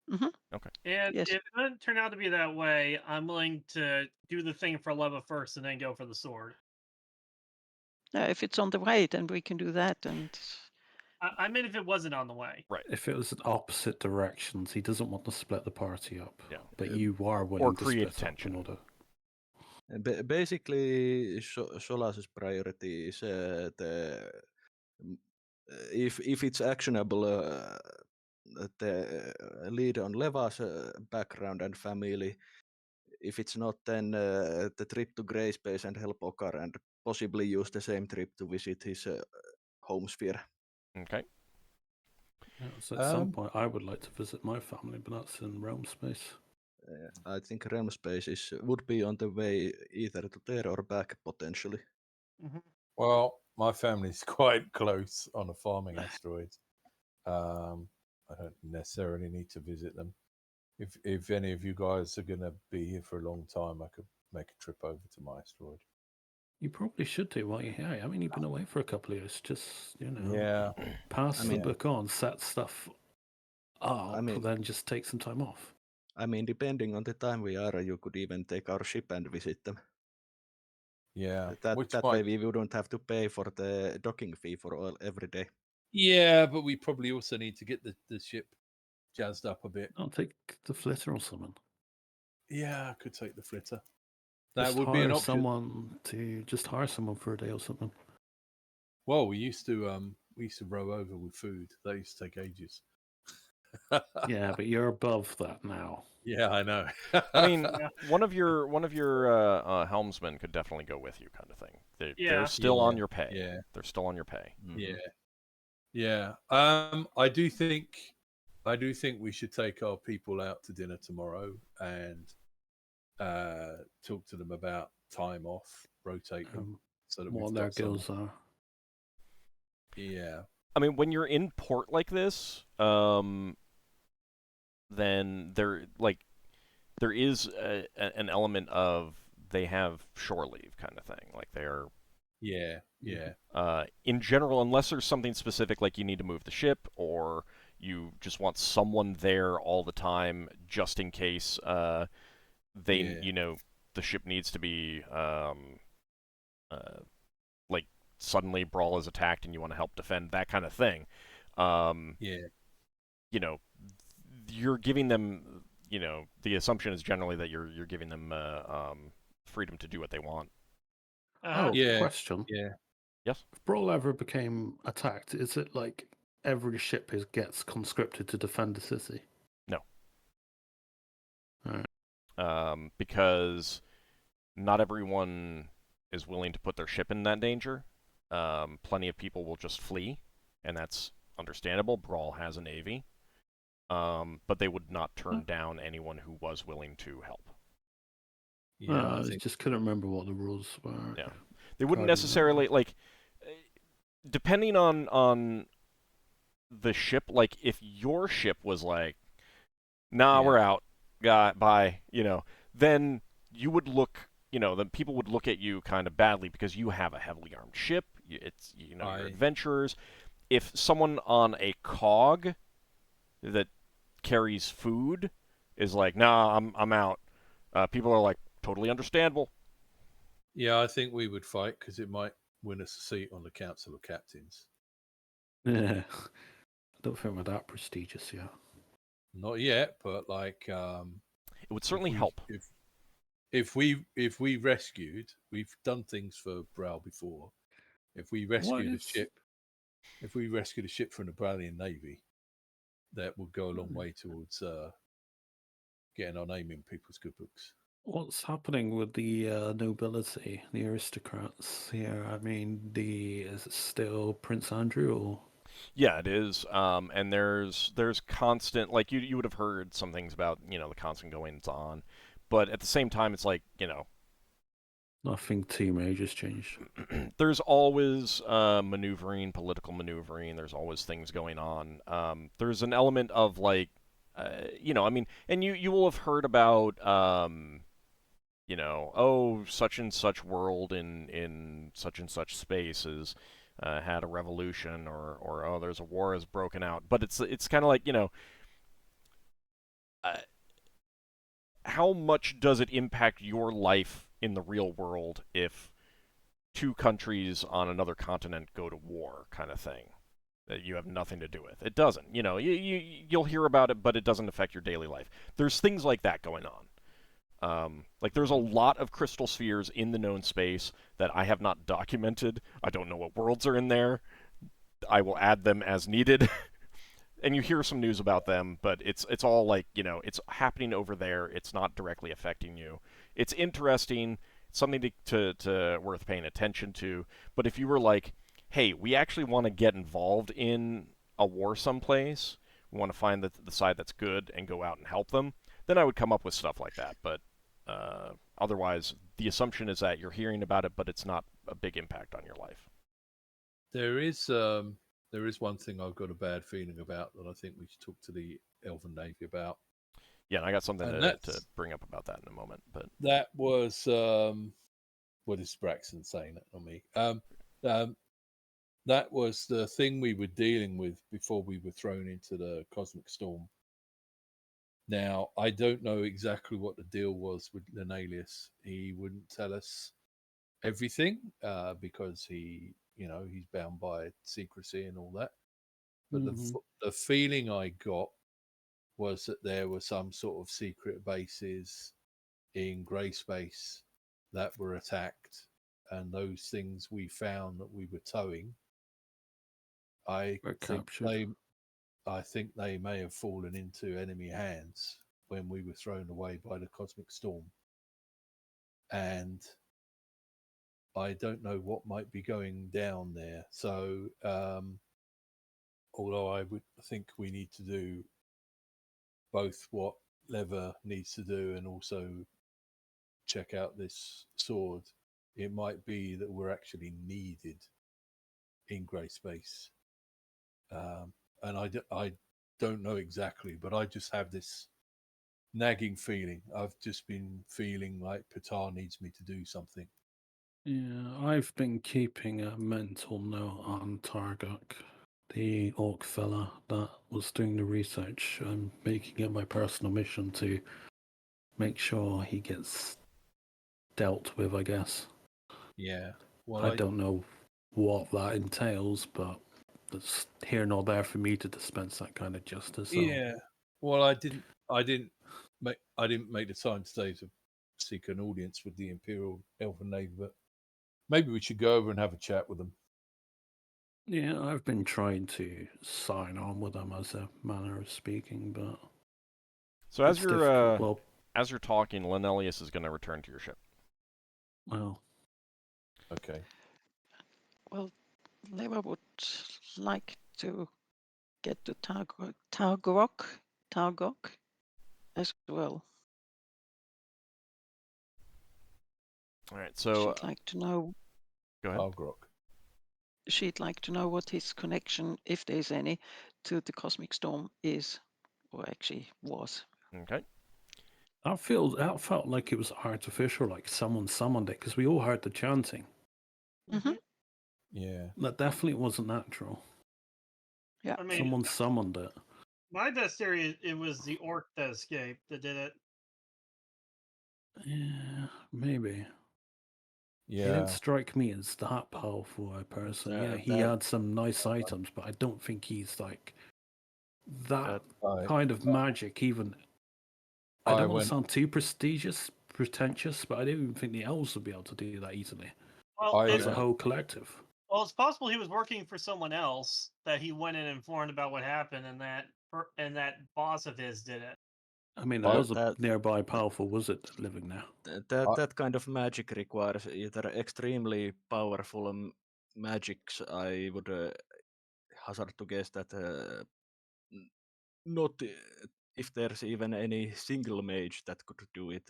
Hmm. Okay. And Yes. if it doesn't turn out to be that way, I'm willing to do the thing for Leva first and then go for the sword. If it's on the way, then we can do that. And I mean, if it wasn't on the way. Right. If it was in opposite directions, he doesn't want to split the party up. Yeah. But you are willing to create split tension. up in order. Basically, Solas's priority is if it's actionable, the lead on Leva's background and family. If it's not, then the trip to Grey Space and help Ockar, and possibly use the same trip to visit his home sphere. Okay. Yeah, so at some point, I would like to visit my family, but that's in realm space. I think realm space would be on the way either to there or back potentially. Mm-hmm. Well, my family's quite close on a farming asteroid. I don't necessarily need to visit them. If any of you guys are going to be here for a long time, I could make a trip over to my asteroid. You probably should do while you're here. I mean, you've been away for a couple of years. Just, Yeah. pass I the mean- book on, set stuff up, I mean- then just take some time off. I mean, depending on the time we are, you could even take our ship and visit them. Yeah. That way we wouldn't have to pay for the docking fee for every day. Yeah, but we probably also need to get the ship jazzed up a bit. I'll take the flitter or something. Yeah, I could take the flitter. That Just would be an hire option. hire someone for a day or something. Well, we used to row over with food. That used to take ages. Yeah, but you're above that now. Yeah, I know. I mean, Yeah. one of your helmsmen could definitely go with you, kind of thing. They're Yeah. still on Yeah, your pay. yeah. They're still on your pay. Yeah, yeah. I do think we should take our people out to dinner tomorrow and talk to them about time off, rotate them so that we've What their got some. gills are. Yeah, I mean, when you're in port like this, then there is an element of they have shore leave kind of thing. Like they're yeah. in general, unless there's something specific like you need to move the ship or you just want someone there all the time just in case the ship needs to be like suddenly Bral is attacked and you want to help defend, that kind of thing. Yeah. You're giving them, the assumption is generally that you're giving them freedom to do what they want. Yeah. Question. Yeah. Yes? If Brawl ever became attacked, is it like every ship gets conscripted to defend the city? No. Alright. Because not everyone is willing to put their ship in that danger. Plenty of people will just flee, and that's understandable. Bral has a navy. But they would not turn down anyone who was willing to help. Yeah, I just couldn't remember what the rules were. Yeah. They wouldn't Regarding necessarily, like, depending on the ship, like, if your ship was like, nah, Yeah. we're out, bye, then you would look, then people would look at you kind of badly because you have a heavily armed ship, it's, you're adventurers. If someone on a cog that carries food is like, nah, I'm out, people are like, totally understandable. Yeah, I think we would fight because it might win us a seat on the Council of Captains. Yeah. I don't think we're that prestigious yet. Not yet, but like It would certainly help. If we rescued, we've done things for Bral before. If we rescued a ship from the Bralian Navy, that would go a long way towards getting our name in people's good books. What's happening with the nobility, the aristocrats here? I mean, is it still Prince Andrew or? Yeah, it is. And there's constant, like you would have heard some things about the constant goings on, but at the same time, it's like Nothing too major's changed. there's always maneuvering, political maneuvering. There's always things going on. There's an element of like, I mean, and you will have heard about, oh, such and such world in such and such space is had a revolution, or oh, there's a war has broken out. But it's kind of like uh, how much does it impact your life in the real world if two countries on another continent go to war, kind of thing, that you have nothing to do with? It doesn't. You'll hear about it, but it doesn't affect your daily life. There's things like that going on. Like there's a lot of crystal spheres in the known space that I have not documented. I don't know what worlds are in there. I will add them as needed. And you hear some news about them, but it's all like, it's happening over there. It's not directly affecting you. It's interesting, something to worth paying attention to. But if you were like, hey, we actually want to get involved in a war someplace, we want to find the side that's good and go out and help them, then I would come up with stuff like that. But otherwise, the assumption is that you're hearing about it, but it's not a big impact on your life. There is one thing I've got a bad feeling about that I think we should talk to the Elven Navy about. Yeah, and I got something And to bring up about that in a moment. But that was what is Braxon saying that on me? That was the thing we were dealing with before we were thrown into the cosmic storm. Now, I don't know exactly what the deal was with Lenalius. He wouldn't tell us everything because he's bound by secrecy and all that. But the feeling I got was that there were some sort of secret bases in grey space that were attacked, and those things we found that we were towing, I think they may have fallen into enemy hands when we were thrown away by the cosmic storm. And I don't know what might be going down there. So, although I would think we need to do both what Lever needs to do and also check out this sword, it might be that we're actually needed in grey space. And I don't know exactly, but I just have this nagging feeling. I've just been feeling like Patar needs me to do something. Yeah, I've been keeping a mental note on Targok, the orc fella that was doing the research. I'm making it my personal mission to make sure he gets dealt with, I guess. Yeah. Well, I don't know what that entails, but it's here nor there for me to dispense that kind of justice. So. Yeah. Well, I didn't make the time today to seek an audience with the Imperial Elven Navy, but maybe we should go over and have a chat with them. Yeah, I've been trying to sign on with them as a manner of speaking, but so as you're talking, Lenalius is going to return to your ship. Well, okay. Well, Lever would like to get to Targok as well. All right, so she'd like to know. Go ahead. Targok. She'd like to know what his connection, if there's any, to the cosmic storm is, or actually was. Okay. that felt like it was artificial, like someone summoned it, because we all heard the chanting. Mm-hmm. Yeah. That definitely wasn't natural. Yeah. I mean, Someone summoned it. my best theory is it was the orc that escaped that did it. Yeah, maybe. He Yeah. didn't strike me as that powerful a person. Yeah, he had some nice items, but I don't think he's like that kind of magic. Even I don't want to sound too pretentious, but I don't even think the elves would be able to do that easily. Well, as a whole collective. Well, it's possible he was working for someone else that he went and informed about what happened, and that boss of his did it. I mean, there was a nearby powerful wizard living there. That kind of magic requires either extremely powerful magics, I would hazard to guess that not if there's even any single mage that could do it,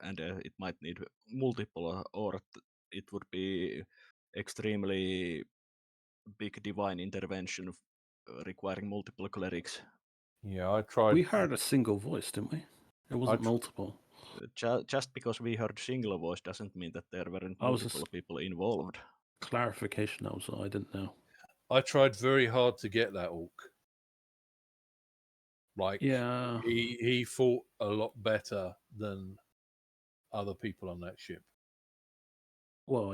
and it might need multiple, or it would be extremely big divine intervention requiring multiple clerics. Yeah, I tried. We heard a single voice, didn't we? It wasn't tr- multiple. Just because we heard single voice doesn't mean that there weren't I was just- multiple people involved. Clarification, that was all. I didn't know. I tried very hard to get that orc. Like, Yeah. he fought a lot better than other people on that ship. Well,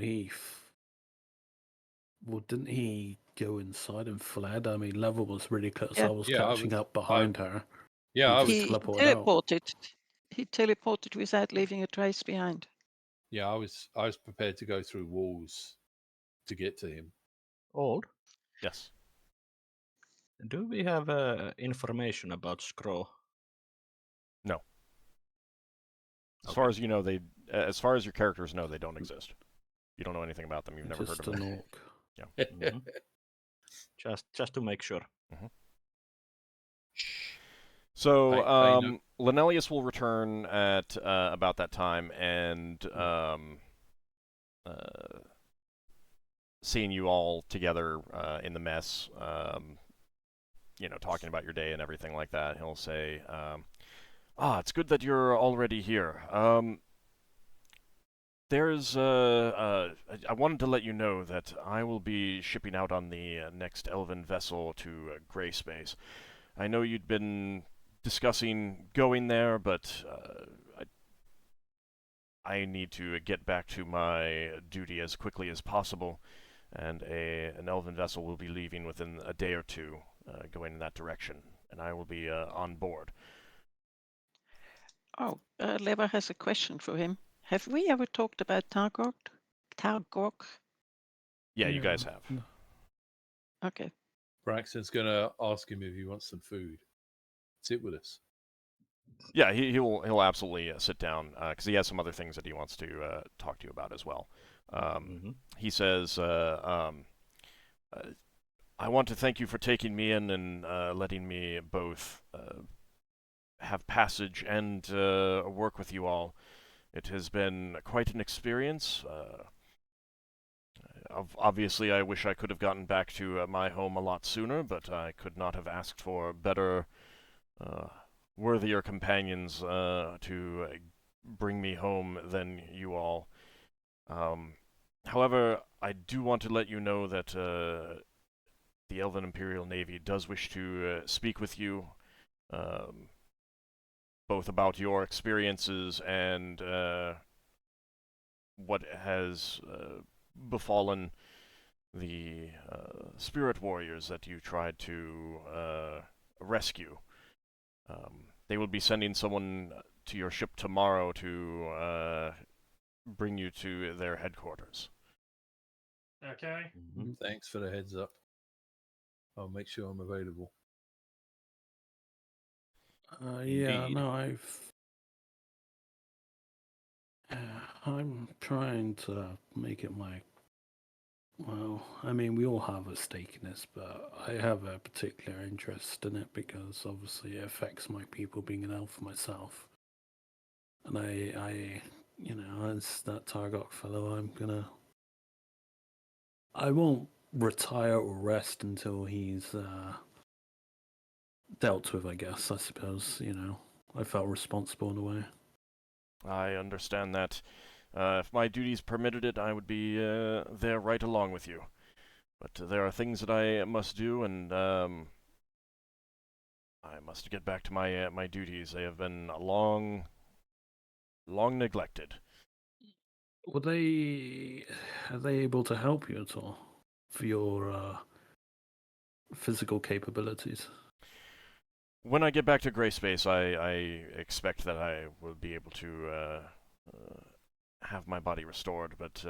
well, didn't he go inside and fled? I mean, Level was really close. Yeah. I was Yeah, I catching was- up behind her. Yeah, I He was. just He teleported out. teleported. He teleported without leaving a trace behind. Yeah, I was prepared to go through walls to get to him. Old. Yes. Do we have information about Scroll? No. As Okay. far as you know, as far as your characters know, they don't exist. You don't know anything about them. You've never Just heard of an them. orc. Mhm. Just to make sure. So, I know. Linelius will return at about that time, and seeing you all together in the mess, talking about your day and everything like that, he'll say, it's good that you're already here. I wanted to let you know that I will be shipping out on the next Elven vessel to Grey Space. I know you'd been discussing going there, but I need to get back to my duty as quickly as possible, and an Elven vessel will be leaving within a day or two, going in that direction, and I will be on board. Oh, Lever has a question for him. Have we ever talked about Targok? Targok? Yeah, you guys have. Okay. Braxton's gonna ask him if he wants some food. Sit with us. Yeah, he'll absolutely sit down because he has some other things that he wants to talk to you about as well. He says, "I want to thank you for taking me in and letting me both have passage and work with you all. It has been quite an experience. Obviously, I wish I could have gotten back to my home a lot sooner, but I could not have asked for better, worthier companions to bring me home than you all. However, I do want to let you know that the Elven Imperial Navy does wish to speak with you, both about your experiences and what has befallen the spirit warriors that you tried to rescue. They will be sending someone to your ship tomorrow to bring you to their headquarters. Okay. Thanks for the heads up. I'll make sure I'm available. Yeah, Indeed. no, I'm trying to make it my. Well, I mean, we all have a stake in this, but I have a particular interest in it because obviously it affects my people being an elf myself. And I as that Targok fellow, I won't retire or rest until he's dealt with, I guess, I suppose, I felt responsible in a way. I understand that. If my duties permitted it, I would be there right along with you. But there are things that I must do, and I must get back to my duties. They have been long neglected. Are they able to help you at all for your physical capabilities? When I get back to Grey Space, I expect that I will be able to have my body restored, but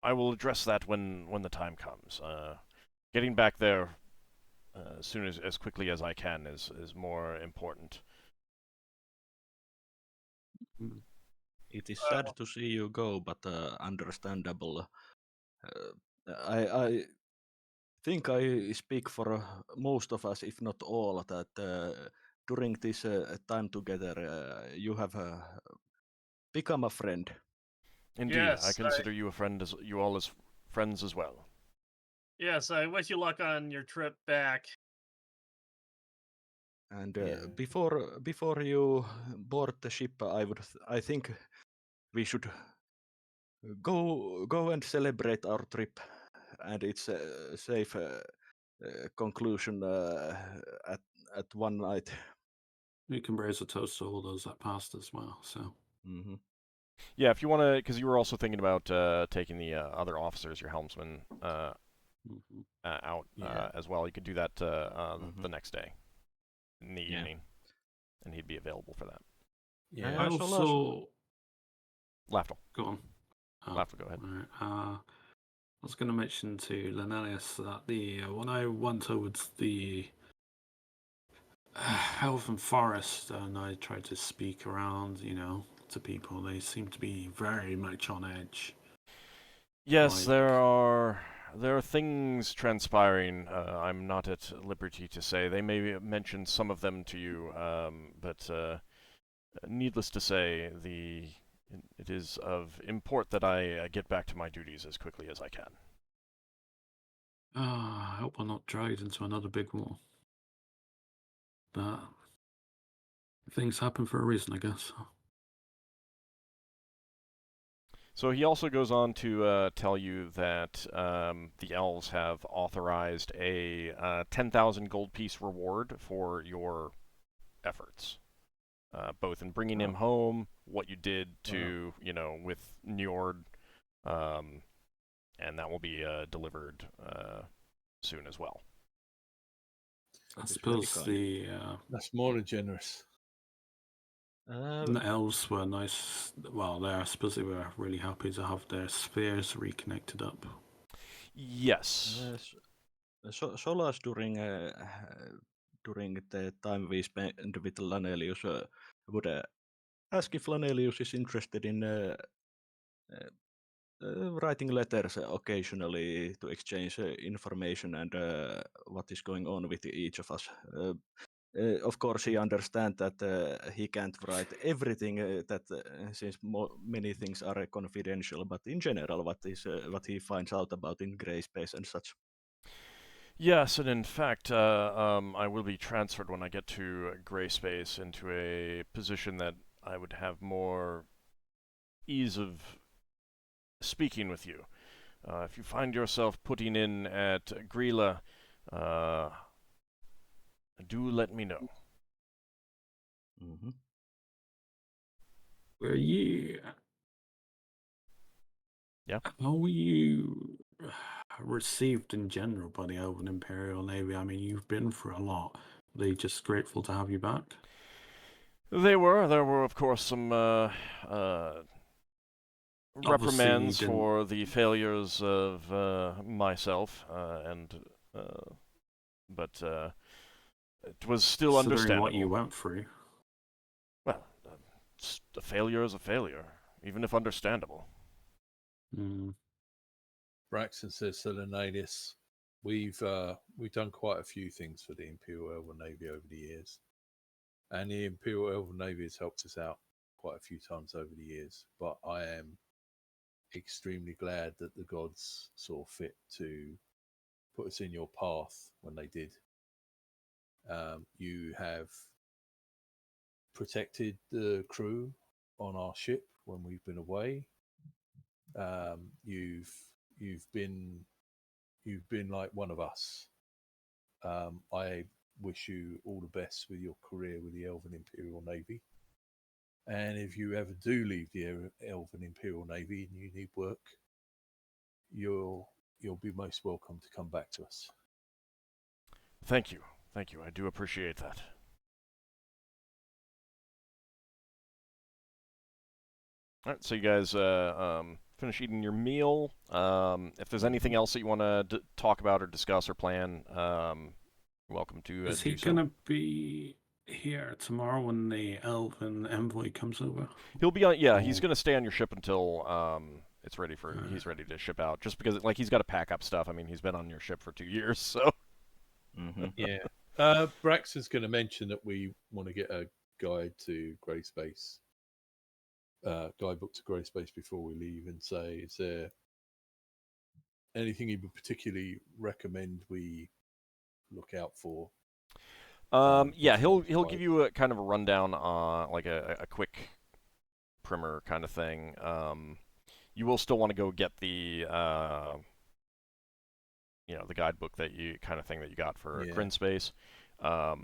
I will address that when the time comes. Getting back there as quickly as I can is more important. It is sad to see you go, but understandable. I think I speak for most of us, if not all, that during this time together, you have become a friend. Indeed, I Yes, consider you a friend as you all as friends as well. Yes, I wish you luck on your trip back. And Yeah. before you board the ship, I think we should go and celebrate our trip, and it's a safe conclusion at one night. We can raise a toast to all those that passed as well. So Mm-hmm. Yeah, if you want to, because you were also thinking about taking the other officers, your helmsman, mhm. out Yeah. as well. You could do that Mhm. the next day in the Yeah. evening, and he'd be available for that. Yeah. I So also Lafdul. go on. Oh, Lafdul, go ahead. right. I was going to mention to Lenelius that when I went towards the Elven Forest and I tried to speak around, to people, they seem to be very much on edge. Yes, Like- there are things transpiring. I'm not at liberty to say. They may mention some of them to you, but needless to say, it is of import that I get back to my duties as quickly as I can. I hope we're not dragged into another big war. But things happen for a reason, I guess. So he also goes on to tell you that the elves have authorized a 10,000 gold piece reward for your efforts, both in bringing him home, what you did to, with Njord, and that will be delivered soon as well. I That is really suppose kind. That's more than generous. the elves were nice. Well, I suppose they were really happy to have their spheres reconnected up. Yes. Solas during the time we spent with Lanelius would ask if Lanelius is interested in writing letters occasionally to exchange information and what is going on with each of us. Of course, he understands that he can't write everything since many things are confidential. But in general, what he finds out about in Grey Space and such. Yes, and in fact, I will be transferred when I get to Grey Space into a position that I would have more ease of speaking with you. If you find yourself putting in at Grilla, do let me know. Mm-hmm. Were you? Yeah? How were you received in general by the Elven Imperial Navy? I mean, you've been through a lot. Are they just grateful to have you back? There were, of course, some reprimands didn't- for the failures of myself, but it was still Considering understandable. what you went through. Well, a failure is a failure, even if understandable. Mm. Braxon says to Lenalius, we've done quite a few things for the Imperial Elven Navy over the years, and the Imperial Elven Navy has helped us out quite a few times over the years. But I am extremely glad that the gods saw fit to put us in your path when they did. You have protected the crew on our ship when we've been away. You've been like one of us. I wish you all the best with your career with the Elven Imperial Navy. And if you ever do leave the Elven Imperial Navy and you need work, you'll be most welcome to come back to us. Thank you. I do appreciate that. All right, so you guys finish eating your meal. If there's anything else that you want to talk about or discuss or plan, you're welcome to Is do he so. gonna be here tomorrow when the Elven envoy comes over? He'll be on. Yeah, he's Oh. going to stay on your ship until it's ready for he's ready to ship out. Just because like he's got to pack up stuff. I mean, he's been on your ship for 2 years, so Yeah. Braxon's going to mention that we want to get a guide to Grey Space, guidebook to Grey Space before we leave, and say, is there anything he would particularly recommend we look out for? yeah, he'll before give you a kind of a rundown, like a quick primer kind of thing. You will still want to go get the the guidebook that you kind of thing that you got for Yeah. Kryn Space. But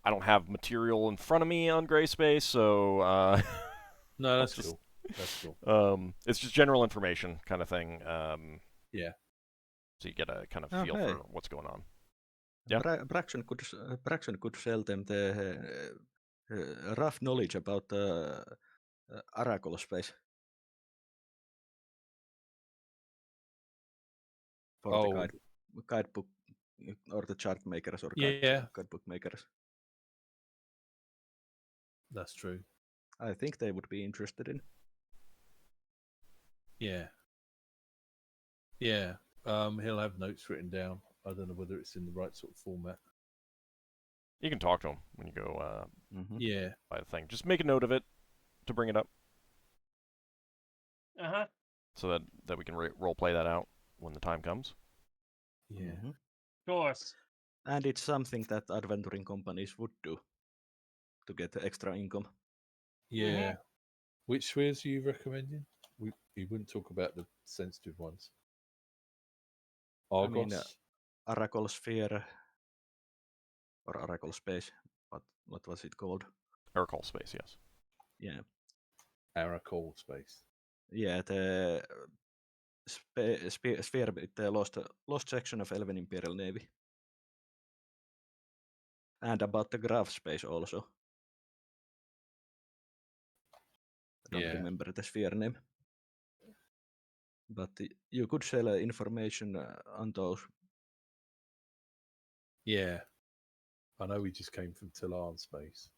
I don't have material in front of me on Grey Space, so No, that's just- cool. That's cool. it's just general information kind of thing. Yeah. So you get a kind of Oh, feel hey. for what's going on. Yeah. Braxon could sell them the rough knowledge about Oracle space. For the Oh, guidebook or the chart makers or Yeah. guidebook makers. that's true. I think they would be interested in. Yeah. Yeah. He'll have notes written down. I don't know whether it's in the right sort of format. You can talk to him when you go Yeah. by the thing. Just make a note of it to bring it up Uh-huh. so that we can role play that out when the time comes. Yeah. Of course. And it's something that adventuring companies would do to get extra income. Yeah. Which spheres are you recommending? We wouldn't talk about the sensitive ones. I mean, Argos? Oracle sphere or Oracle space. What was it called? Aircall space, yes. Yeah. Aracol space. Yeah, the sphere with the lost section of Elven Imperial Navy. And about the graph space also. I don't Yeah. remember the sphere name. But you could sell information on those. Yeah. I know we just came from Tilan space.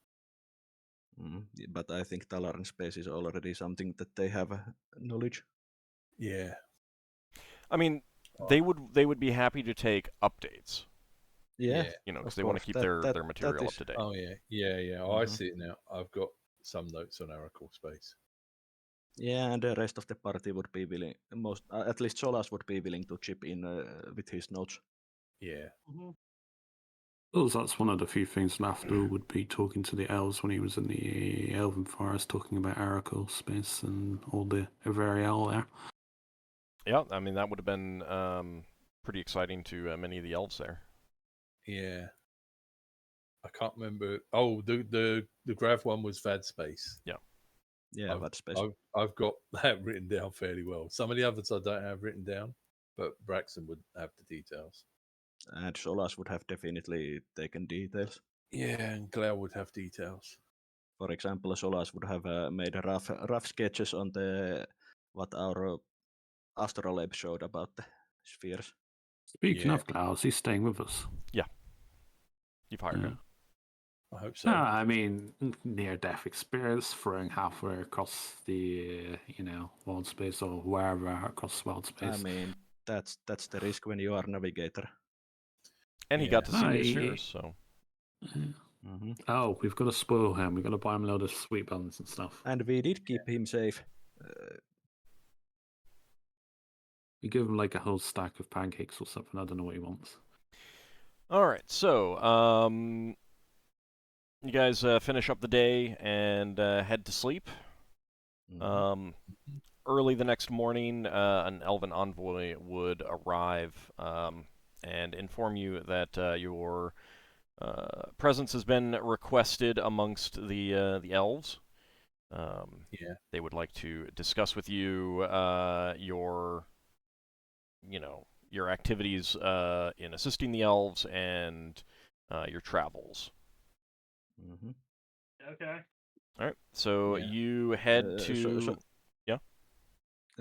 But I think Talaran space is already something that they have knowledge. Yeah. I mean, they would be happy to take updates, Yeah, because of they want to course. keep That their material up is- to date. Oh, yeah. Yeah, yeah. Oh, I Mhm. see it now. I've got some notes on Aracol space. Yeah, and the rest of the party would be willing. At least Solas would be willing to chip in with his notes. Yeah. Well, that's one of the few things Lafdul would be talking to the elves when he was in the Elven Forest, talking about Oracle space and all the Everiel there. Yeah, I mean that would have been pretty exciting to many of the elves there. Yeah. I can't remember. Oh, the Grav one was Vad space. Yeah, I've, what space? I've got that written down fairly well. Some of the others I don't have written down, but Braxon would have the details. And Solas would have definitely taken details. Yeah, and Glau would have details. For example, Solas would have made rough sketches on what our Astrolabe showed about the spheres. Speaking Yeah. of Klaus, he's staying with us. You've hired him. I hope so. No, I mean, near-death experience, throwing halfway across the, world space or wherever across world space. I mean, that's the risk when you are navigator. And he got to see Ah, new he- spheres, so Oh, we've got to spoil him. We've got to buy him a load of sweet buns and stuff. And we did keep him safe. We give him like a whole stack of pancakes or something. I don't know what he wants. all right. So you guys finish up the day and head to sleep. Early the next morning, an elven envoy would arrive and inform you that your presence has been requested amongst the elves. Yeah. They would like to discuss with you your activities in assisting the elves and your travels. Okay. All right, so Yeah. you head to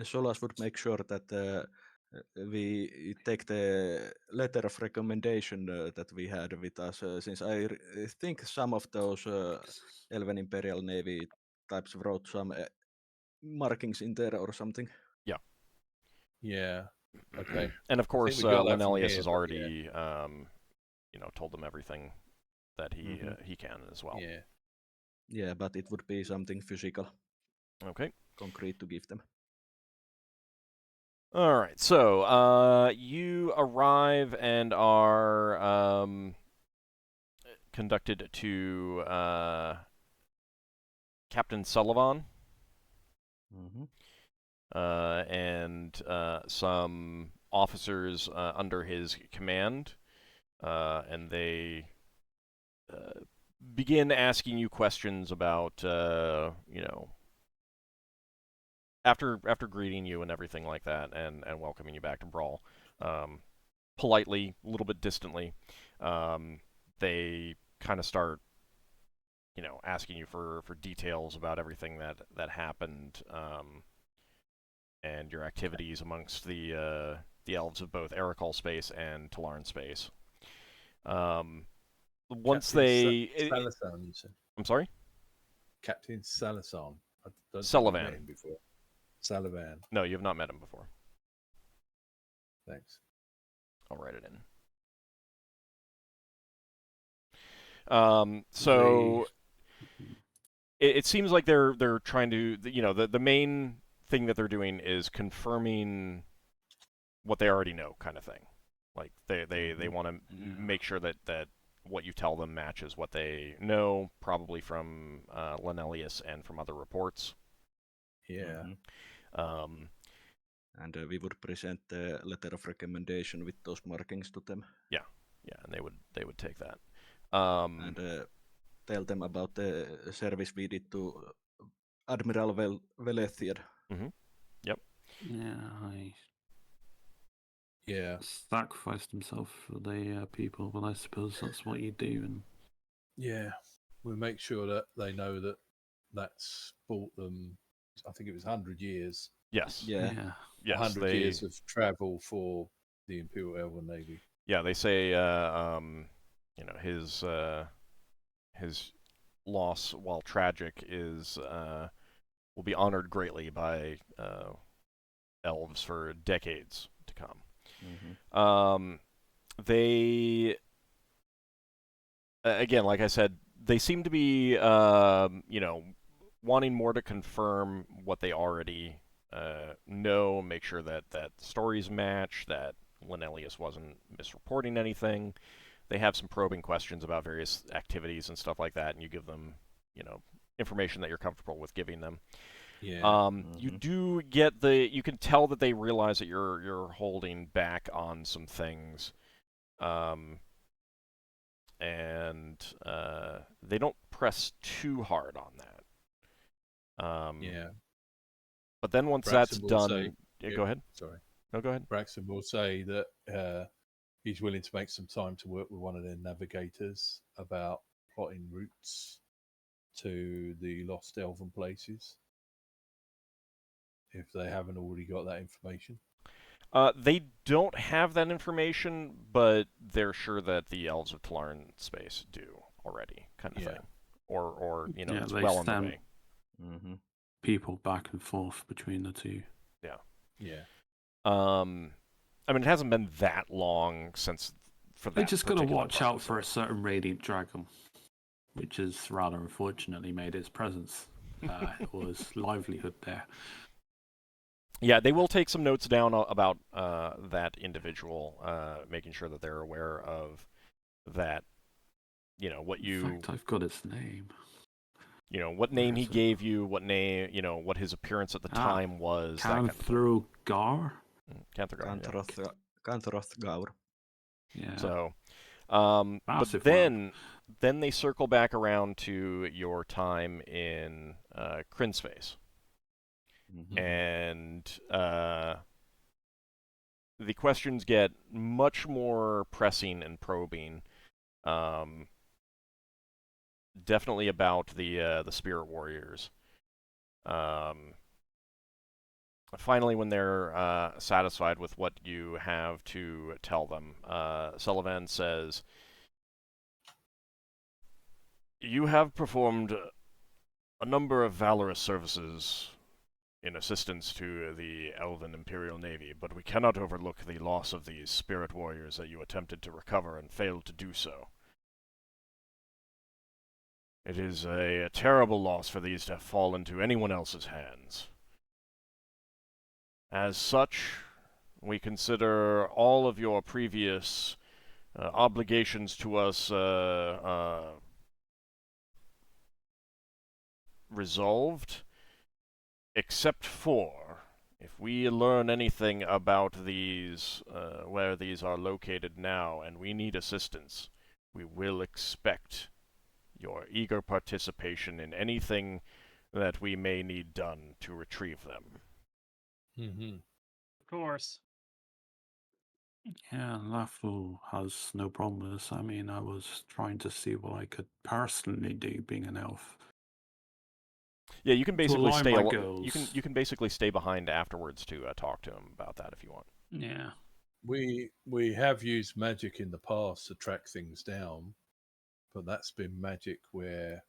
Solas would make sure that we take the letter of recommendation that we had with us, since I think some of those Elven Imperial Navy types wrote some markings in there or something. Yeah. Okay. And of I think course, we got that from Lenelius here, has but yeah. already, told them everything that he can as well. Yeah. Yeah, but it would be something physical, Okay. concrete to give them. All right. So, you arrive and are conducted to Captain Sullivan. Mm-hmm. And some officers under his command, and they begin asking you questions about, after greeting you and everything like that, and welcoming you back to Bral, politely, a little bit distantly, they kind of start, asking you for details about everything that happened. And your activities amongst the elves of both Ericol space and Talaran space. Once Captain they, Salasan, you said. I'm sorry, Captain Salasan. I don't think I've Sullivan. met him before. Salavan. No, you have not met him before. Thanks. I'll write it in. So it seems like they're trying to, the main thing that they're doing is confirming what they already know, kind of thing. Like they want to make sure that what you tell them matches what they know, probably from Lenelius and from other reports. Yeah. And we would present the letter of recommendation with those markings to them. Yeah, and they would take that. And tell them about the service we did to Admiral Velethiad. Mm-hmm. Yep. Yeah. Sacrificed himself for the people, but I suppose that's what you do. And Yeah. We make sure that they know that that's bought them, I think it was 100 years. Yes. Yeah. Yes. 100 years of travel for the Imperial Elven Navy. Yeah, they say, his loss, while tragic, will be honored greatly by elves for decades to come. Mm-hmm. They, again, like I said, they seem to be, wanting more to confirm what they already know, make sure that stories match, that Lenelius wasn't misreporting anything. They have some probing questions about various activities and stuff like that, and you give them, information that you're comfortable with giving them. Yeah. You do get you can tell that they realize that you're holding back on some things, and they don't press too hard on that. Yeah. But then once Braxon that's will done, say- go ahead. Sorry. No, go ahead. Braxon will say that he's willing to make some time to work with one of their navigators about plotting routes to the lost elven places, if they haven't already got that information. They don't have that information, but they're sure that the elves of Talaran space do already, kind of Yeah. thing. Or it's they well on the stand way. Mm-hmm. people back and forth between the two. Yeah. It hasn't been that long since for that. They just got to particular watch out purpose. for a certain radiant dragon, which has rather unfortunately made its presence was livelihood there. Yeah, they will take some notes down about that individual, making sure that they're aware of that. What you. In fact, I've got its name. What name Where he is it? gave you, what name, what his appearance at the time was. That kind of thing. Canthrogar? Canthrogar, yeah. Canthroth Gaur. Yeah. So, but Massive then they circle back around to your time in Krinspace. Mm-hmm. And the questions get much more pressing and probing. Definitely about the spirit warriors. Finally, when they're satisfied with what you have to tell them, Sullivan says, "You have performed a number of valorous services in assistance to the Elven Imperial Navy, but we cannot overlook the loss of these spirit warriors that you attempted to recover and failed to do so. It is a terrible loss for these to have fallen into anyone else's hands. As such, we consider all of your previous obligations to us resolved, except for if we learn anything about these, where these are located now, and we need assistance, we will expect your eager participation in anything that we may need done to retrieve them. Mm-hmm. Of course. Yeah, Lafdul has no problem with this. I mean, I was trying to see what I could personally do, being an elf. Yeah, you can basically align stay. my You goals. can basically stay behind afterwards to talk to him about that if you want. Yeah. We have used magic in the past to track things down, but that's been magic where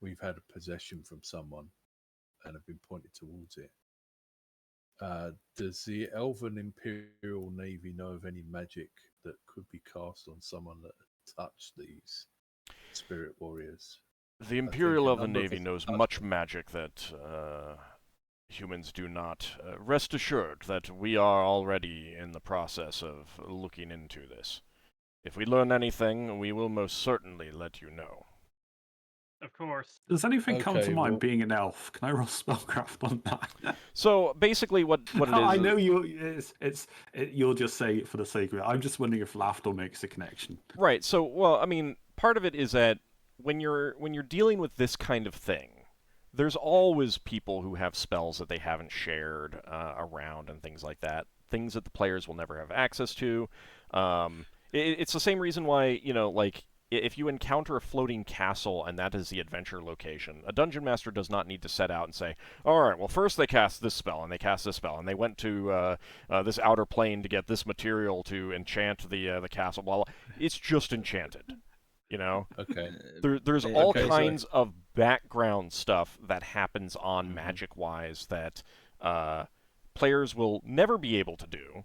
we've had a possession from someone and have been pointed towards it. Does the Elven Imperial Navy know of any magic that could be cast on someone that touched these spirit warriors? The Imperial Elven Navy knows much magic that humans do not. Rest assured that we are already in the process of looking into this. If we learn anything, we will most certainly let you know. Of course. Does anything come to Okay, mind well- being an elf? Can I roll spellcraft on that? So basically, what it is. I know you'll just say it for the sake of it. I'm just wondering if Lafdul makes a connection. Right. So, well, I mean, part of it is that when you're dealing with this kind of thing, there's always people who have spells that they haven't shared around and things like that. Things that the players will never have access to. It's the same reason why, like, if you encounter a floating castle and that is the adventure location, a dungeon master does not need to set out and say, all right, well, first they cast this spell, and they cast this spell, and they went to this outer plane to get this material to enchant the castle. Well, it's just enchanted, Okay. There's Okay, all so- kinds of background stuff that happens on Mhm. magic-wise that players will never be able to do.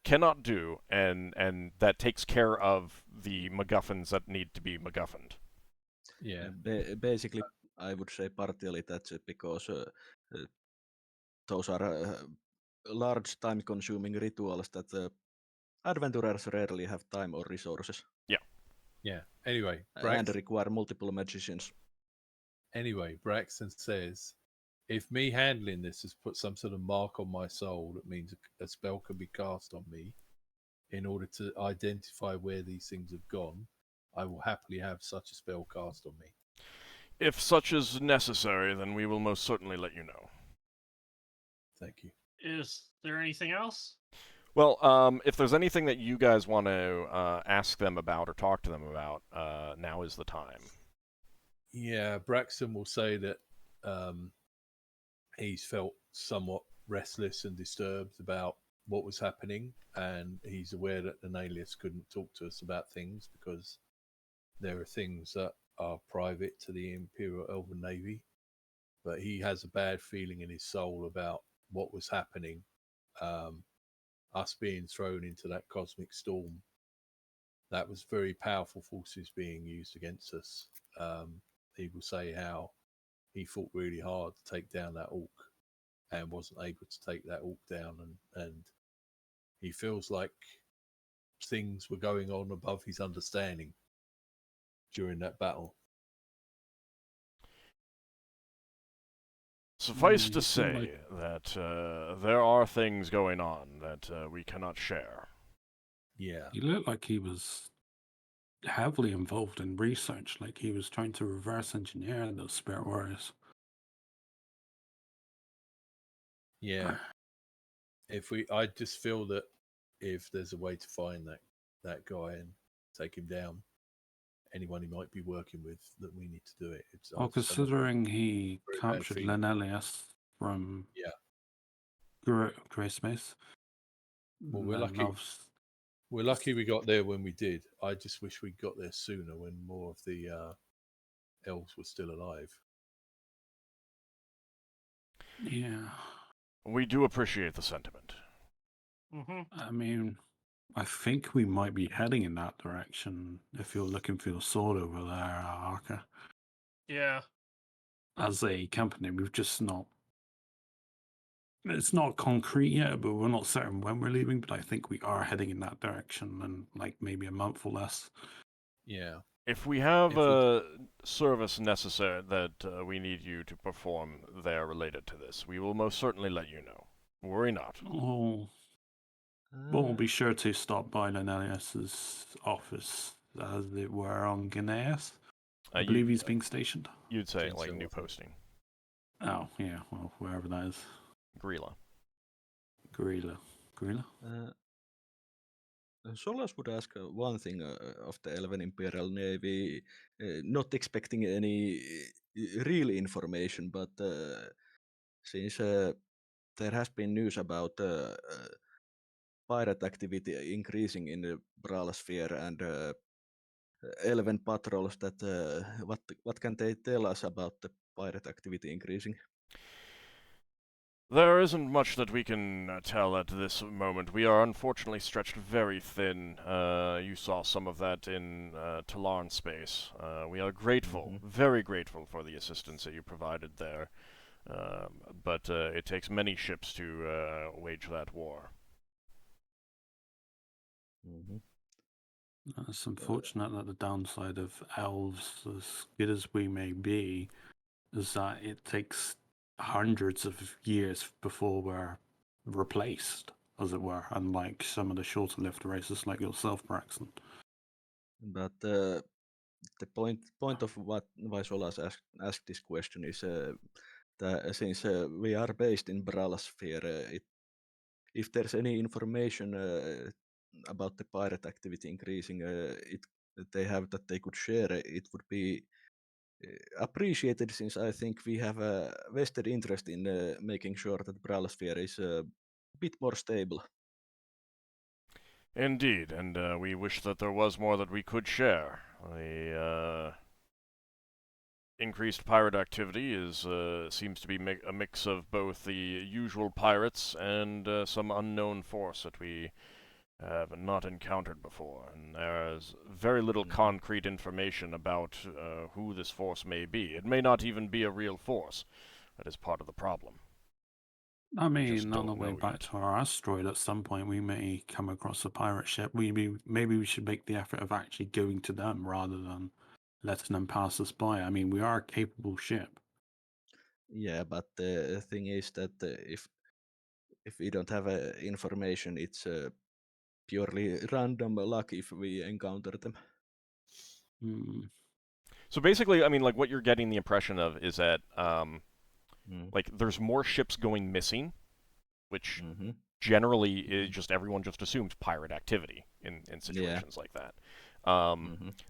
Cannot do, and that takes care of the MacGuffins that need to be MacGuffined. Yeah. Basically, I would say partially that's it because those are large time-consuming rituals that adventurers rarely have time or resources Yeah. Anyway, and require multiple magicians. Braxton says, if me handling this has put some sort of mark on my soul, that means a spell can be cast on me in order to identify where these things have gone, I will happily have such a spell cast on me. If such is necessary, then we will most certainly let you know. Thank you. Is there anything else? Well, if there's anything that you guys want to ask them about or talk to them about, now is the time. Yeah, Braxton will say that he's felt somewhat restless and disturbed about what was happening, and he's aware that an alias couldn't talk to us about things because there are things that are private to the Imperial Elven Navy, but he has a bad feeling in his soul about what was happening, us being thrown into that cosmic storm. That was very powerful forces being used against us. He will say how he fought really hard to take down that orc and wasn't able to take that orc down, and he feels like things were going on above his understanding during that battle. Suffice to you seem say like- that there are things going on that we cannot share. Yeah. He looked like he was heavily involved in research, like he was trying to reverse engineer those spirit warriors. Yeah. I just feel that if there's a way to find that guy and take him down, anyone he might be working with, that we need to do it. Well, considering he very bad captured feeling. Lenelius from Grayspace, Well, we're then lucky. We're lucky we got there when we did. I just wish we got there sooner when more of the elves were still alive. Yeah. We do appreciate the sentiment. Mm-hmm. I mean, I think we might be heading in that direction if you're looking for your sword over there, Ockar. Yeah. As a company, we've just not. It's not concrete yet, but we're not certain when we're leaving. But I think we are heading in that direction in like maybe a month or less. Yeah. If we have If we- a service necessary that we need you to perform there related to this, we will most certainly let you know. Worry not. Oh, well, we'll be sure to stop by Lenelius's office, as it were, on Gneas. I believe he's being stationed. You'd say, Think like, so, new I think. posting. Oh, yeah, well, wherever that is. Grilla. Gorilla. Gorilla? Solas would ask one thing of the Elven Imperial Navy, not expecting any real information, but since there has been news about pirate activity increasing in the Bral sphere and Elven patrols, that what can they tell us about the pirate activity increasing? There isn't much that we can tell at this moment. We are unfortunately stretched very thin. You saw some of that in Talarn space. We are grateful, very grateful for the assistance that you provided there. But it takes many ships to wage that war. It's unfortunate that the downside of elves, as good as we may be, is that it takes hundreds of years before we're replaced, as it were, unlike some of the shorter lived races like yourself, Braxon. But the point of why Solas asked this question is that since we are based in Bral sphere, if there's any information about the pirate activity increasing, they have that they could share, it would be appreciated, since I think we have a vested interest in making sure that Bral sphere is a bit more stable. Indeed, and we wish that there was more that we could share. The increased pirate activity seems to be a mix of both the usual pirates and some unknown force that we have not encountered before, and there is very little concrete information about who this force may be. It may not even be a real force. That is part of the problem. I Just mean, on the don't way know back yet. to our asteroid, at some point we may come across a pirate ship. Maybe we should make the effort of actually going to them rather than letting them pass us by. I mean, we are a capable ship. Yeah, but the thing is that if we don't have information, it's purely random luck if we encounter them. So basically, I mean, like, what you're getting the impression of is that, like, there's more ships going missing, which generally is just everyone just assumes pirate activity in situations like that.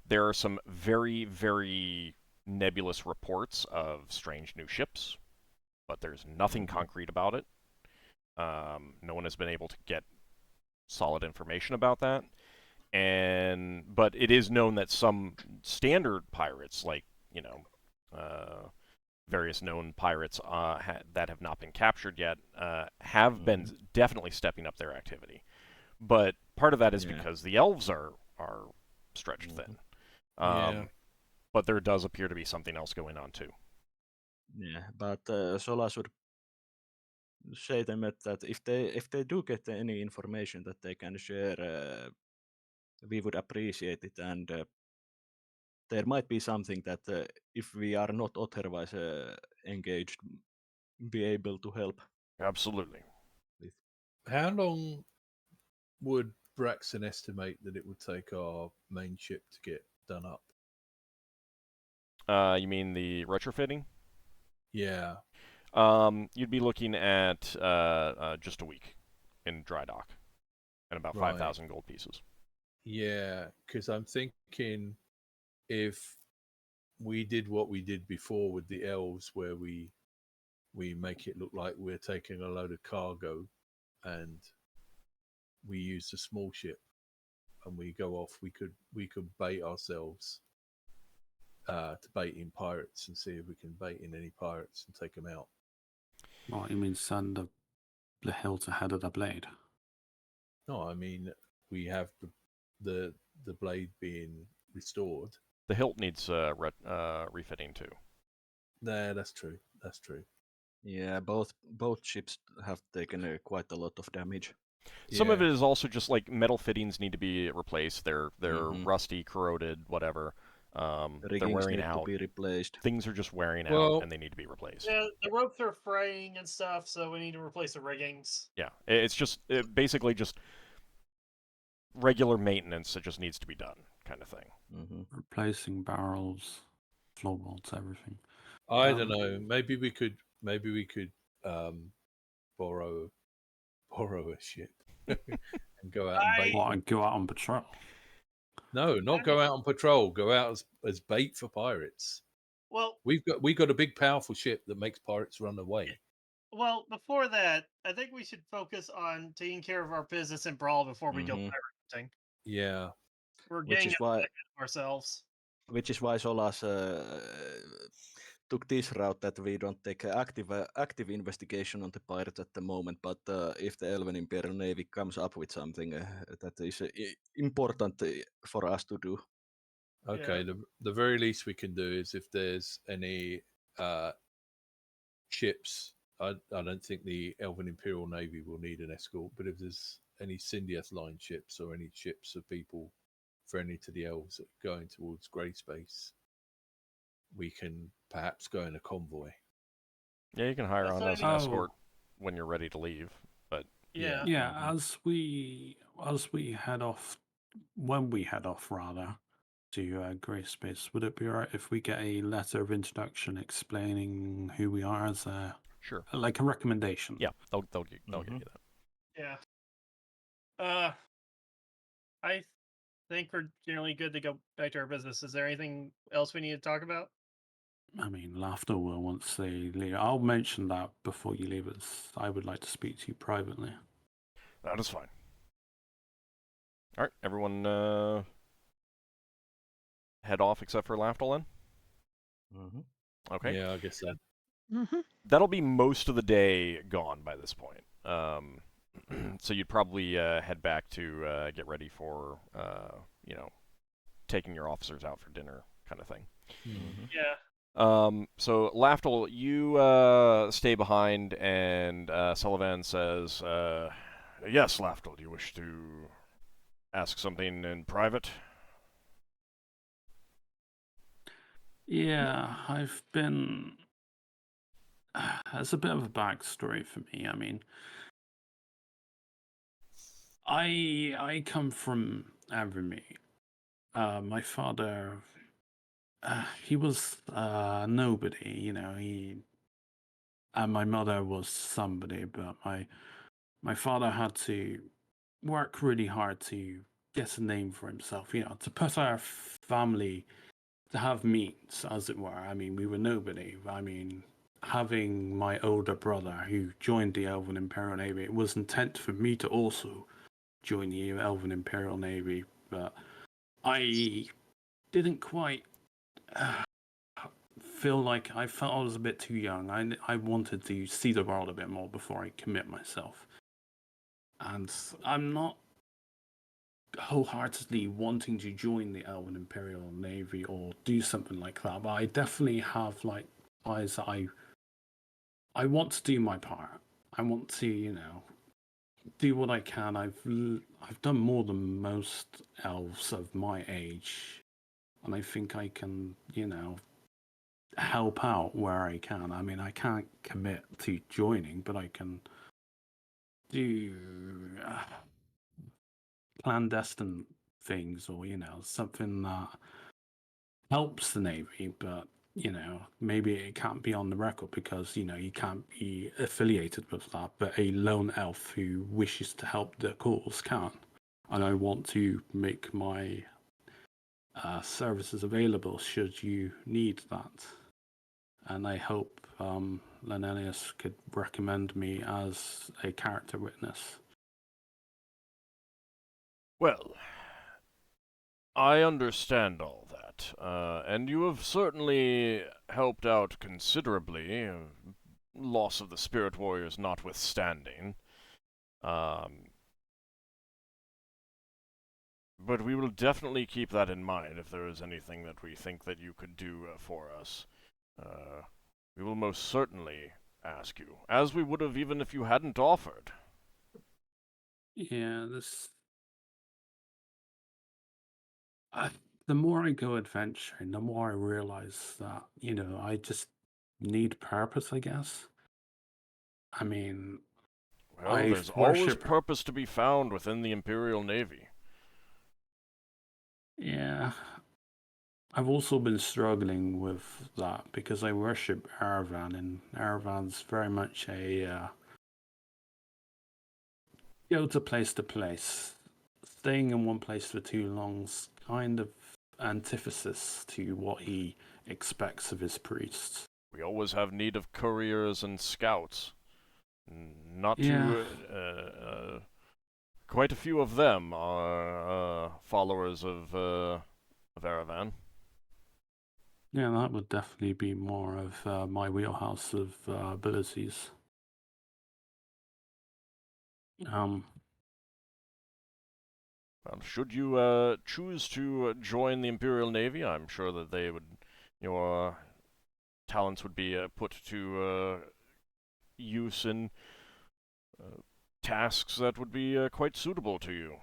There are some very, very nebulous reports of strange new ships, but there's nothing concrete about it. No one has been able to get solid information about that. But it is known that some standard pirates, like, you know, various known pirates that have not been captured yet, have been definitely stepping up their activity. But part of that is because the elves are stretched thin. But there does appear to be something else going on too. Yeah, but Solas would say them that if they do get any information that they can share, we would appreciate it, and there might be something that if we are not otherwise engaged, be able to help. Absolutely. How long would Braxon estimate that it would take our main ship to get done up? You mean the retrofitting? Yeah. You'd be looking at just a week in dry dock and about 5,000 gold pieces. Yeah, because I'm thinking if we did what we did before with the elves, where we make it look like we're taking a load of cargo, and we use a small ship, and we go off, we could bait ourselves to bait in pirates and see if we can bait in any pirates and take them out. Well, you mean send the hilt ahead of the blade? No, I mean we have the blade being restored. The hilt needs refitting too. Nah, that's true. That's true. Yeah, both ships have taken quite a lot of damage. Some of Yeah. it is also just like metal fittings need to be replaced. They're Mhm. rusty, corroded, whatever. The They're riggings wearing need to out. be replaced. Things are just wearing out, Well- and they need to be replaced. Yeah, the ropes are fraying and stuff, so we need to replace the riggings. Yeah, it's just basically just regular maintenance that just needs to be done, kind of thing. Replacing barrels, floorboards, everything. I don't know. Maybe we could borrow a ship and go out and bait. What, and go out on patrol? No, not go out on patrol. Go out as bait for pirates. Well, We've got a big, powerful ship that makes pirates run away. well, before that, I think we should focus on taking care of our business in Bral before we go Mhm. pirate hunting. Yeah. We're Which getting is ahead why of ourselves. Solas took this route that we don't take active investigation on the pirates at the moment, but if the Elven Imperial Navy comes up with something that is important for us to do. Okay. The very least we can do is if there's any ships. I don't think the Elven Imperial Navy will need an escort, but if there's any Sindiath line ships or any ships of people friendly to the elves that are going towards Grey Space, we can perhaps go in a convoy. Yeah, you can hire That's on what I as an mean. escort when you're ready to leave. But Yeah. Yeah, as we head off, when we head off rather, to Grey Space, would it be alright if we get a letter of introduction explaining who we are as sure. like a recommendation? Yeah, they'll get you that. Yeah. I think we're generally good to go back to our business. Is there anything else we need to talk about? I mean, Lafdul will once they leave. I'll mention that before you leave us. I would like to speak to you privately. That is fine. All right, everyone, head off except for Lafdul then. Okay. Yeah, I guess so. That'll be most of the day gone by this point. So you'd probably head back to get ready for, taking your officers out for dinner, kind of thing. Yeah. So Lafdul, you stay behind, and Sullivan says, "Yes, Lafdul, do you wish to ask something in private?" Yeah, I've been. There's a bit of a backstory for me. I mean, I come from Avonlea. My father, he was nobody. You know, and my mother was somebody, but my father had to work really hard to get a name for himself. You know, to put our family to have means, as it were. I mean, we were nobody. I mean, having my older brother who joined the Elven Imperial Navy, it was intent for me to also join the Elven Imperial Navy, but I didn't quite feel like I felt I was a bit too young. I wanted to see the world a bit more before I commit myself. And I'm not wholeheartedly wanting to join the Elven Imperial Navy or do something like that, but I definitely have like eyes that I want to do my part. I want to, you know, do what I can. I've done more than most elves of my age, and I think I can, you know, help out where I can. I mean, I can't commit to joining, but I can do clandestine things, or you know, something that helps the Navy, but you know, maybe it can't be on the record because you know you can't be affiliated with that. But a lone elf who wishes to help the cause can, and I want to make my services available should you need that. And I hope Lenelius could recommend me as a character witness. Well, I understand all that, and you have certainly helped out considerably. loss of the spirit warriors notwithstanding. But we will definitely keep that in mind if there is anything that we think that you could do for us. We will most certainly ask you, as we would have even if you hadn't offered. Yeah, the more I go adventuring, the more I realize that, I just need purpose, I guess. I mean, Well, there's always purpose to be found within the Imperial Navy. Yeah. I've also been struggling with that because I worship Aravan, and Aravan's very much a go to place. Staying in one place for too long's kind of antithesis to what he expects of his priests. We always have need of couriers and scouts. Not Yeah. too. Quite a few of them are followers of Aravan. Yeah, that would definitely be more of my wheelhouse of abilities. Well, should you choose to join the Imperial Navy, I'm sure that they would, your talents would be put to use in tasks that would be quite suitable to you.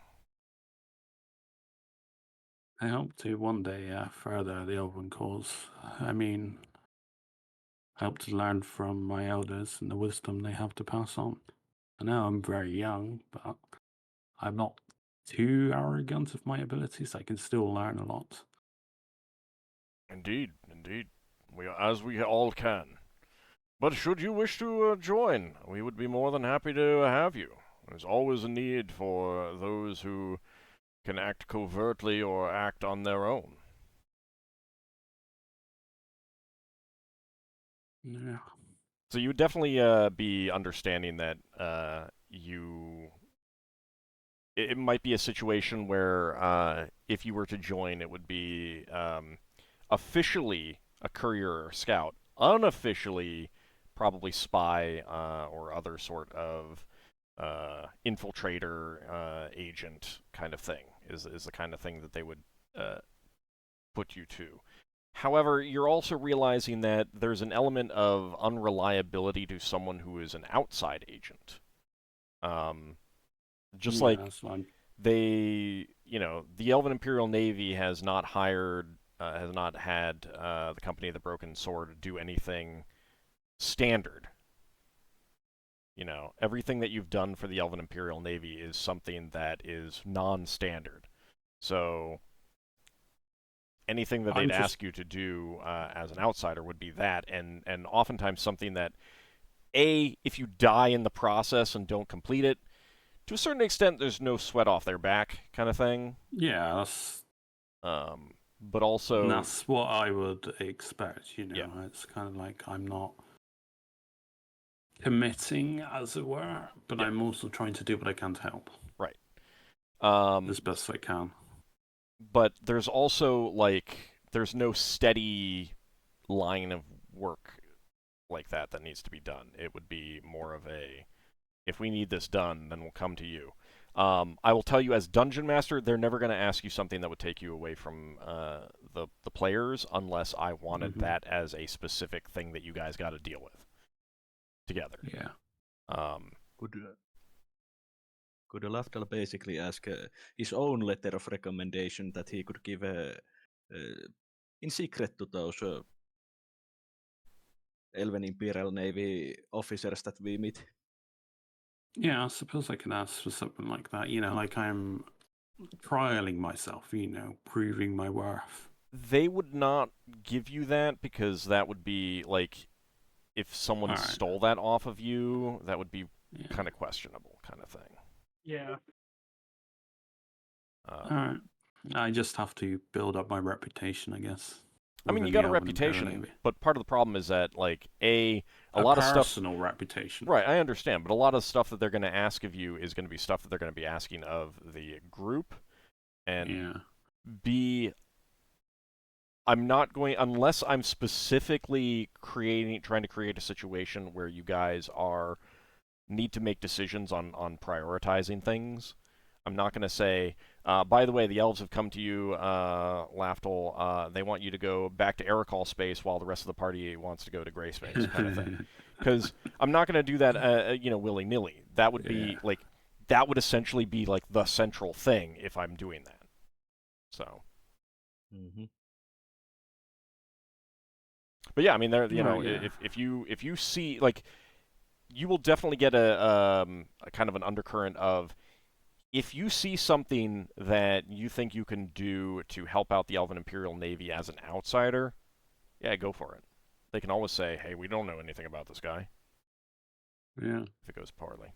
I hope to one day further the Elven cause. I mean, I hope to learn from my elders and the wisdom they have to pass on. I know I'm very young, but I'm not too arrogant of my abilities. I can still learn a lot. Indeed. As we all can. But should you wish to join, we would be more than happy to have you. There's always a need for those who can act covertly or act on their own. Yeah. So you would definitely be understanding that it might be a situation where if you were to join, it would be officially a courier or scout, unofficially probably spy or other sort of infiltrator agent kind of thing is the kind of thing that they would put you to. However, you're also realizing that there's an element of unreliability to someone who is an outside agent. Just like the Elven Imperial Navy has not had the Company of the Broken Sword do anything standard. Everything that you've done for the Elven Imperial Navy is something that is non-standard. So anything that they'd ask you to do as an outsider would be that, and oftentimes something that, if you die in the process and don't complete it, to a certain extent, there's no sweat off their back kind of thing. Yeah, that's... but also... That's what I would expect, Yeah. It's kind of like I'm not committing, as it were, but yeah. I'm also trying to do what I can to help. Right. As best I can. But there's also, there's no steady line of work like that needs to be done. It would be more of a, if we need this done, then we'll come to you. I will tell you, as Dungeon Master, they're never going to ask you something that would take you away from the players unless I wanted that as a specific thing that you guys got to deal with together. Yeah. Could Lafdul basically ask his own letter of recommendation that he could give in secret to those Elven Imperial Navy officers that we meet? Yeah, I suppose I can ask for something like that. Like I'm trialing myself, proving my worth. They would not give you that because that would be if someone stole that off of you, that would be kind of questionable kind of thing. Yeah. Alright. I just have to build up my reputation, I guess. I mean, you got a reputation, but part of the problem is that, a lot of stuff... personal reputation. Right, I understand, but a lot of stuff that they're going to ask of you is going to be stuff that they're going to be asking of the group, and be I'm not going unless I'm specifically trying to create a situation where you guys need to make decisions on prioritizing things. I'm not going to say, by the way, the elves have come to you, Lafdul. They want you to go back to Ericol space while the rest of the party wants to go to Gray space, kind of thing. Because I'm not going to do that, willy nilly. That would be that would essentially be like the central thing if I'm doing that. So. Mm-hmm. But yeah, I mean, if you see, like, you will definitely get a kind of an undercurrent of, if you see something that you think you can do to help out the Elven Imperial Navy as an outsider, yeah, go for it. They can always say, hey, we don't know anything about this guy. Yeah. If it goes poorly.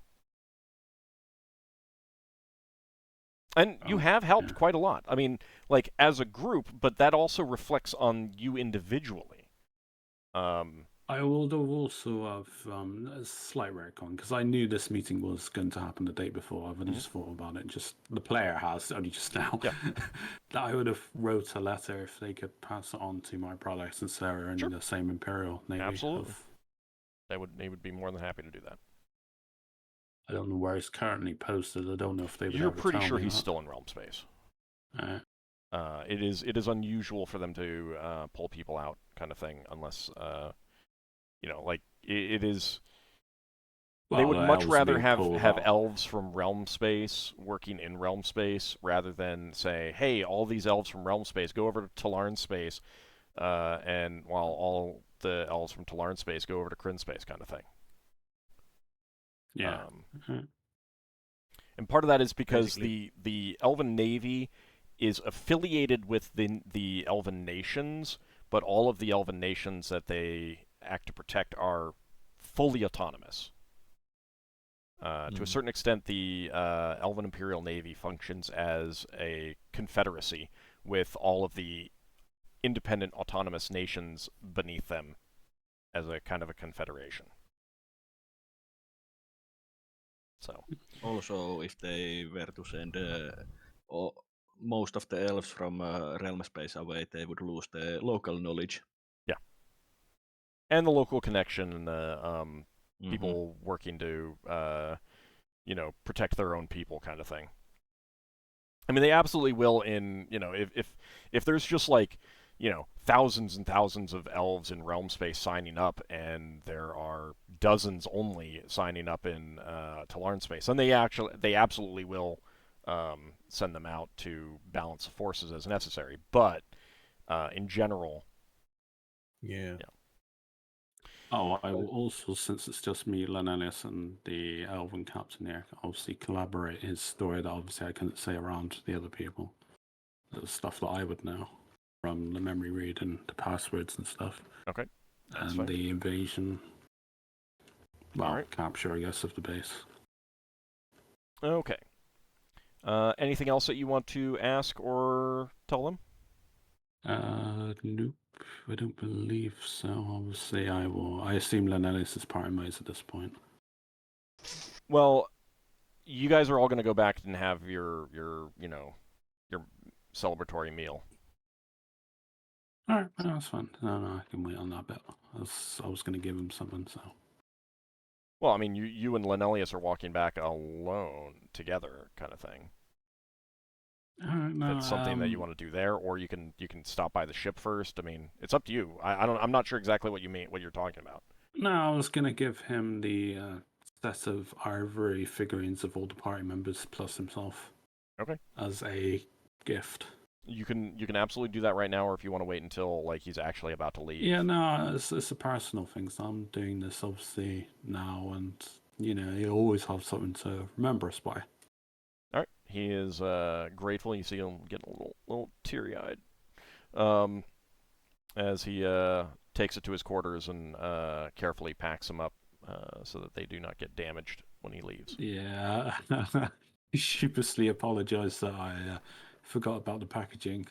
And you have helped quite a lot. I mean, like, as a group, but that also reflects on you individually. I would have also have a slight retcon, because I knew this meeting was going to happen the day before. I've only just thought about it. Just the player has only just now. Yeah. That I would have wrote a letter if they could pass it on to my brothers and Sarah in the same Imperial Navy. Absolutely. They would be more than happy to do that. I don't know where he's currently posted. I don't know if they would You're ever pretty tell sure me he's that. still in realm space. It It is unusual for them to pull people out, kind of thing, unless like it is. Well, they would the much elves rather being have pulled out. elves from realm space working in realm space rather than say, hey, all these elves from realm space go over to Talarn space, and while all the elves from Talarn space go over to Kryn space, kind of thing. Yeah. And part of that is because Basically. the Elven Navy is affiliated with the Elven nations, but all of the Elven nations that they act to protect are fully autonomous. To a certain extent, the Elven Imperial Navy functions as a confederacy with all of the independent autonomous nations beneath them as a kind of a confederation. So. Also, if they were to send most of the elves from realm space away, they would lose the local knowledge. Yeah. And the local connection and the people working to, protect their own people, kind of thing. I mean, they absolutely will. If there's just like, thousands and thousands of elves in realm space signing up, and there are dozens only signing up in Talarn space, then they absolutely will send them out to balance the forces as necessary. But in general, Yeah. Oh, I will also, since it's just me, Lenelius, and the Elven Captain here, obviously collaborate his story that obviously I couldn't say around to the other people. The stuff that I would know from the memory read and the passwords and stuff. Okay. That's and fine. The invasion, Alright. capture, I guess, of the base. Okay. Anything else that you want to ask or tell them? Nope. I don't believe so. Obviously, I will. I assume Lenelius is part of Mage at this point. Well, you guys are all going to go back and have your celebratory meal. Alright, that's fine. No, I can wait on that bit. I was going to give him something, so. Well, I mean, you and Lenelius are walking back alone together, kind of thing. No, That's something that you want to do there, or you can stop by the ship first. I mean, it's up to you. I'm not sure exactly what you're talking about. No, I was gonna give him the set of ivory figurines of all the party members plus himself. Okay. As a gift. You can absolutely do that right now, or if you want to wait until like he's actually about to leave. Yeah, no, it's a personal thing. So I'm doing this obviously now, and you always have something to remember us by. All right. He is grateful. You see him getting a little teary-eyed as he takes it to his quarters and carefully packs them up so that they do not get damaged when he leaves. Yeah, he sheepishly apologized that I forgot about the packaging.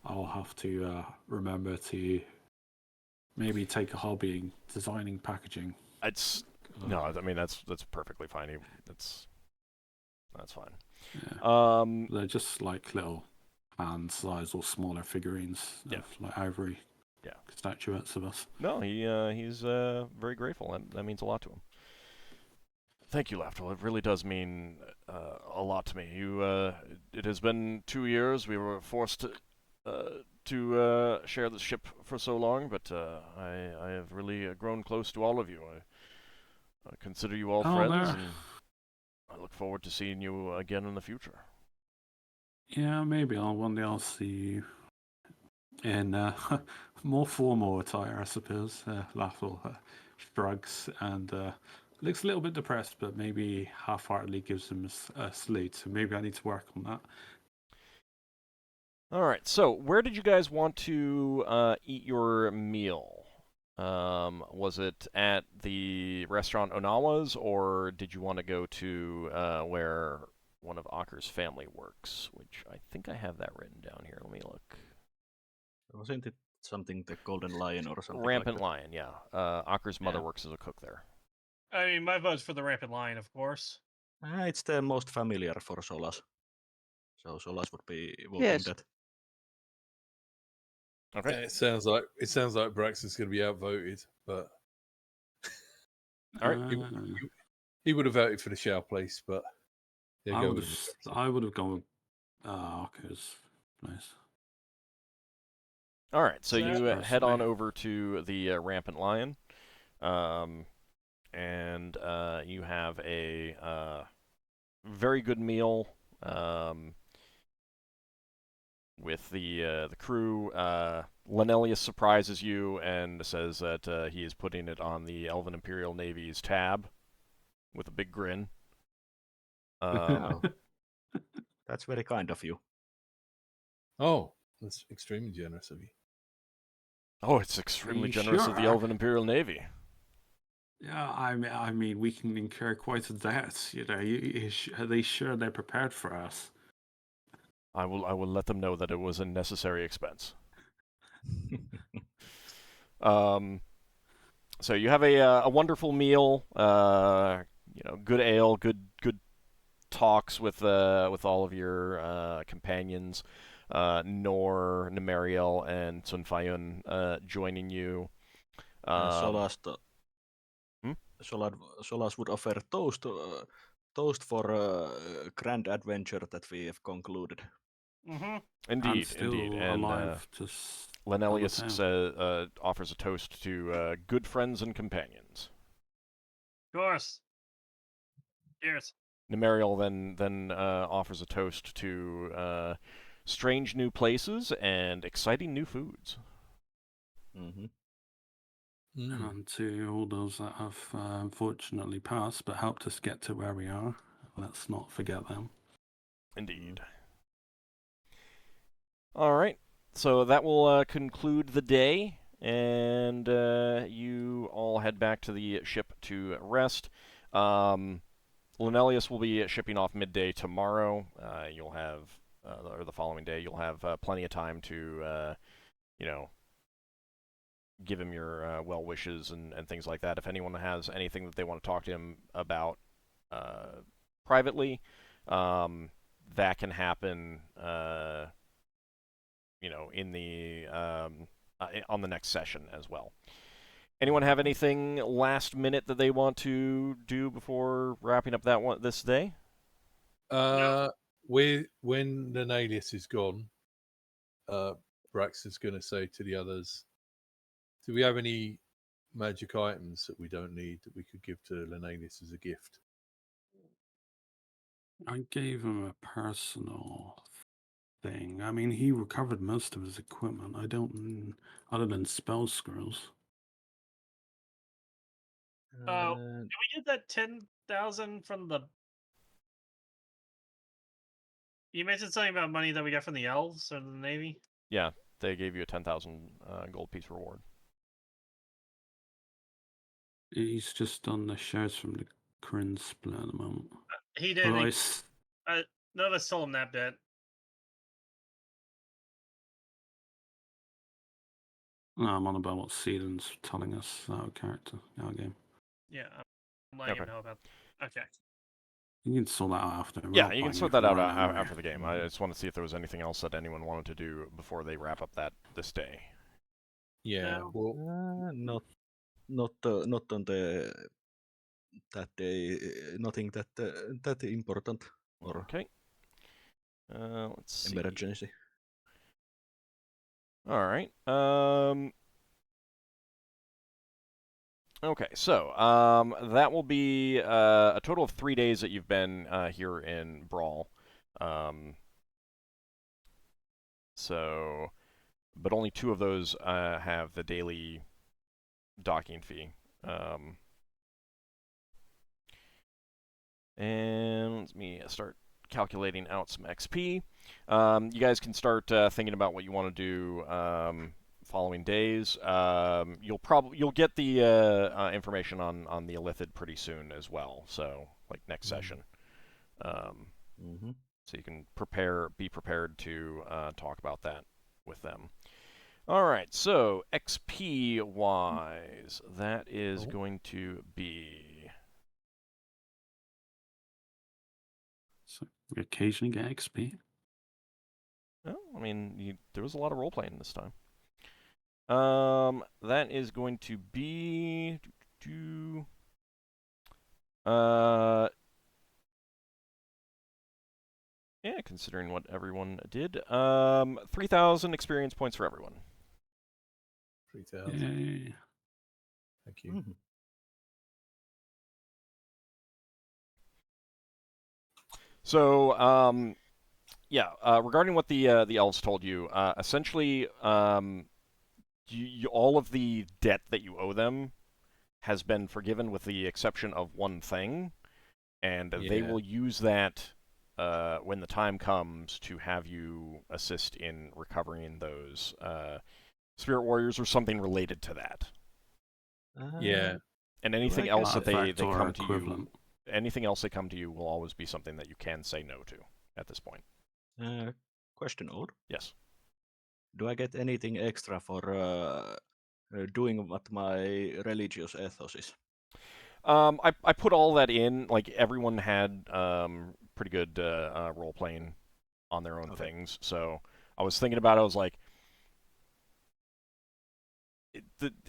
I'll have to remember to maybe take a hobby in designing packaging. No, I mean that's perfectly fine. That's fine. Yeah. They're just like little hand size or smaller figurines Yeah. of like ivory statuettes of us. No, he's very grateful. That means a lot to him. Thank you, Lafdul. It really does mean a lot to me. It has been 2 years. We were forced to share the ship for so long, but I have really grown close to all of you. I consider you all friends, and I look forward to seeing you again in the future. Yeah, maybe one day I'll see you in more formal attire, I suppose. Lafdul shrugs and looks a little bit depressed, but maybe half-heartedly gives him a salute. So maybe I need to work on that. All right. So, where did you guys want to eat your meal? Was it at the restaurant Onawa's, or did you want to go to where one of Ockar's family works? Which I think I have that written down here. Let me look. Wasn't it something the Golden Lion or something Rampant like that? Lion, yeah. Ockar's mother Yeah. works as a cook there. I mean, my vote's for the Rampant Lion, of course. It's the most familiar for Solas. So Solas would be voting Yes. that. Okay. Yeah, it sounds like Braxon's going to be outvoted, but All right. he would have voted for the Shao place, but I would have gone with Ockar's place. All right. So you Personally. head on over to the Rampant Lion, and you have a very good meal with the crew. Lenelius surprises you and says that he is putting it on the Elven Imperial Navy's tab with a big grin. Oh. That's very kind of you. Oh, that's extremely generous of you. Oh, it's extremely you generous of the sure? Elven Imperial Navy. Yeah, I mean, we can incur quite a debt. You know, are they sure they're prepared for us? I will let them know that it was a necessary expense. So you have a wonderful meal. Good ale, good talks with all of your companions. Nemariel, and Sunfayun joining you. Solas, Hmm? Solas would offer toast for a grand adventure that we have concluded. Mm-hmm. Indeed, still indeed. And alive to Lenelius town. offers a toast to good friends and companions. Of course. Cheers. Nemariel then offers a toast to strange new places and exciting new foods. Mm-hmm. And to all those that have unfortunately passed but helped us get to where we are, let's not forget them. Indeed. All right. So that will conclude the day, and you all head back to the ship to rest. Lenelius will be shipping off midday tomorrow. You'll have, or the following day, you'll have plenty of time to, give him your well wishes and things like that. If anyone has anything that they want to talk to him about privately, that can happen. In the on the next session as well. Anyone have anything last minute that they want to do before wrapping up this day? When Nenalius is gone, Brax is going to say to the others, do we have any magic items that we don't need that we could give to Lenalius as a gift? I gave him a personal thing. I mean, he recovered most of his equipment. I don't, other than spell scrolls. Did we get that 10,000 from the? You mentioned something about money that we got from the elves or the navy. Yeah, they gave you a 10,000 gold piece reward. He's just done the shares from the Kryn split at the moment. He did. Well, None of us told him that bit. No, I'm on about what Sealand's telling us out of character, our game. Yeah, I'm letting him Okay. know about. Okay. You can sort that out after. Yeah, Role you can playing sort that out run anyway. after the game. I just want to see if there was anything else that anyone wanted to do before they wrap up this day. Yeah, No. well, Not on the that day. Nothing that important or Okay. Let's see. emergency. All right. Okay, so that will be a total of 3 days that you've been here in Bral. So, but only 2 of those have the daily docking fee. And let me start calculating out some XP. You guys can start thinking about what you want to do following days. You'll get the information on the Illithid pretty soon as well. So like next session. So you can be prepared to talk about that with them. All right, so XP wise, that is going to be. So we occasionally get XP. Well, I mean, there was a lot of role playing this time. That is going to be. Yeah, considering what everyone did. 3,000 experience points for everyone. 3,000. Yay. Thank you. So, yeah, regarding what the elves told you, essentially, all of the debt that you owe them has been forgiven with the exception of one thing, and they will use that when the time comes to have you assist in recovering those spirit warriors or something related to that. Yeah. And anything else that they come to equivalent. you, anything else they come to you will always be something that you can say no to at this point. Question, Old. Yes. Do I get anything extra for doing what my religious ethos is? I put all that in. Like everyone had pretty good role playing on their own things. So I was thinking about it. I was like,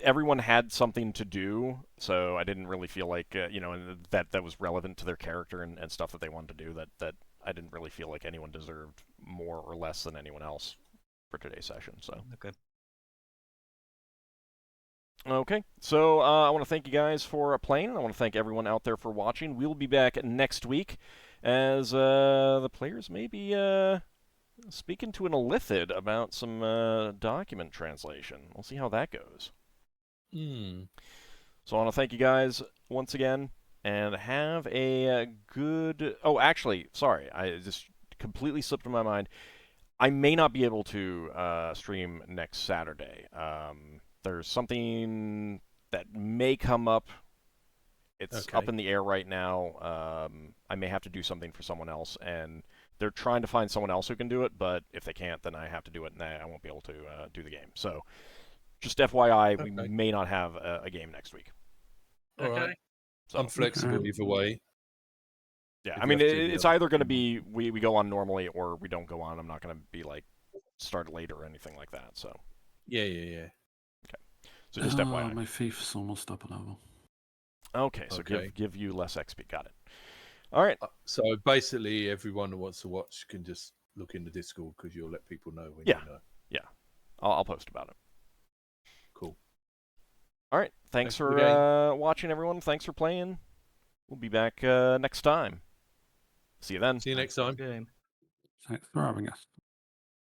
everyone had something to do. So I didn't really feel like that was relevant to their character and stuff that they wanted to do. That I didn't really feel like anyone deserved more or less than anyone else for today's session. So okay, so I want to thank you guys for playing, and I want to thank everyone out there for watching. We'll be back next week as the players may be speaking to an Illithid about some document translation. We'll see how that goes. So I want to thank you guys once again, and have a good... Oh, actually, sorry, I just completely slipped in my mind. I may not be able to stream next Saturday. There's something that may come up. It's up in the air right now. I may have to do something for someone else, and they're trying to find someone else who can do it, but if they can't, then I have to do it, and I won't be able to do the game. So, just FYI, we may not have a game next week. All right. So, I'm flexible either way. Yeah, I mean, it's either going to be we go on normally or we don't go on. I'm not going to be like start late or anything like that. So. Yeah. Okay. So just FYI. My faith's almost up a level. Okay, so give you less XP. Got it. All right. So basically, everyone who wants to watch can just look in the Discord because you'll let people know when you know. Yeah. I'll post about it. Cool. All right. Thanks for watching, everyone. Thanks for playing. We'll be back next time. See you then. See you next time. Thanks for having us.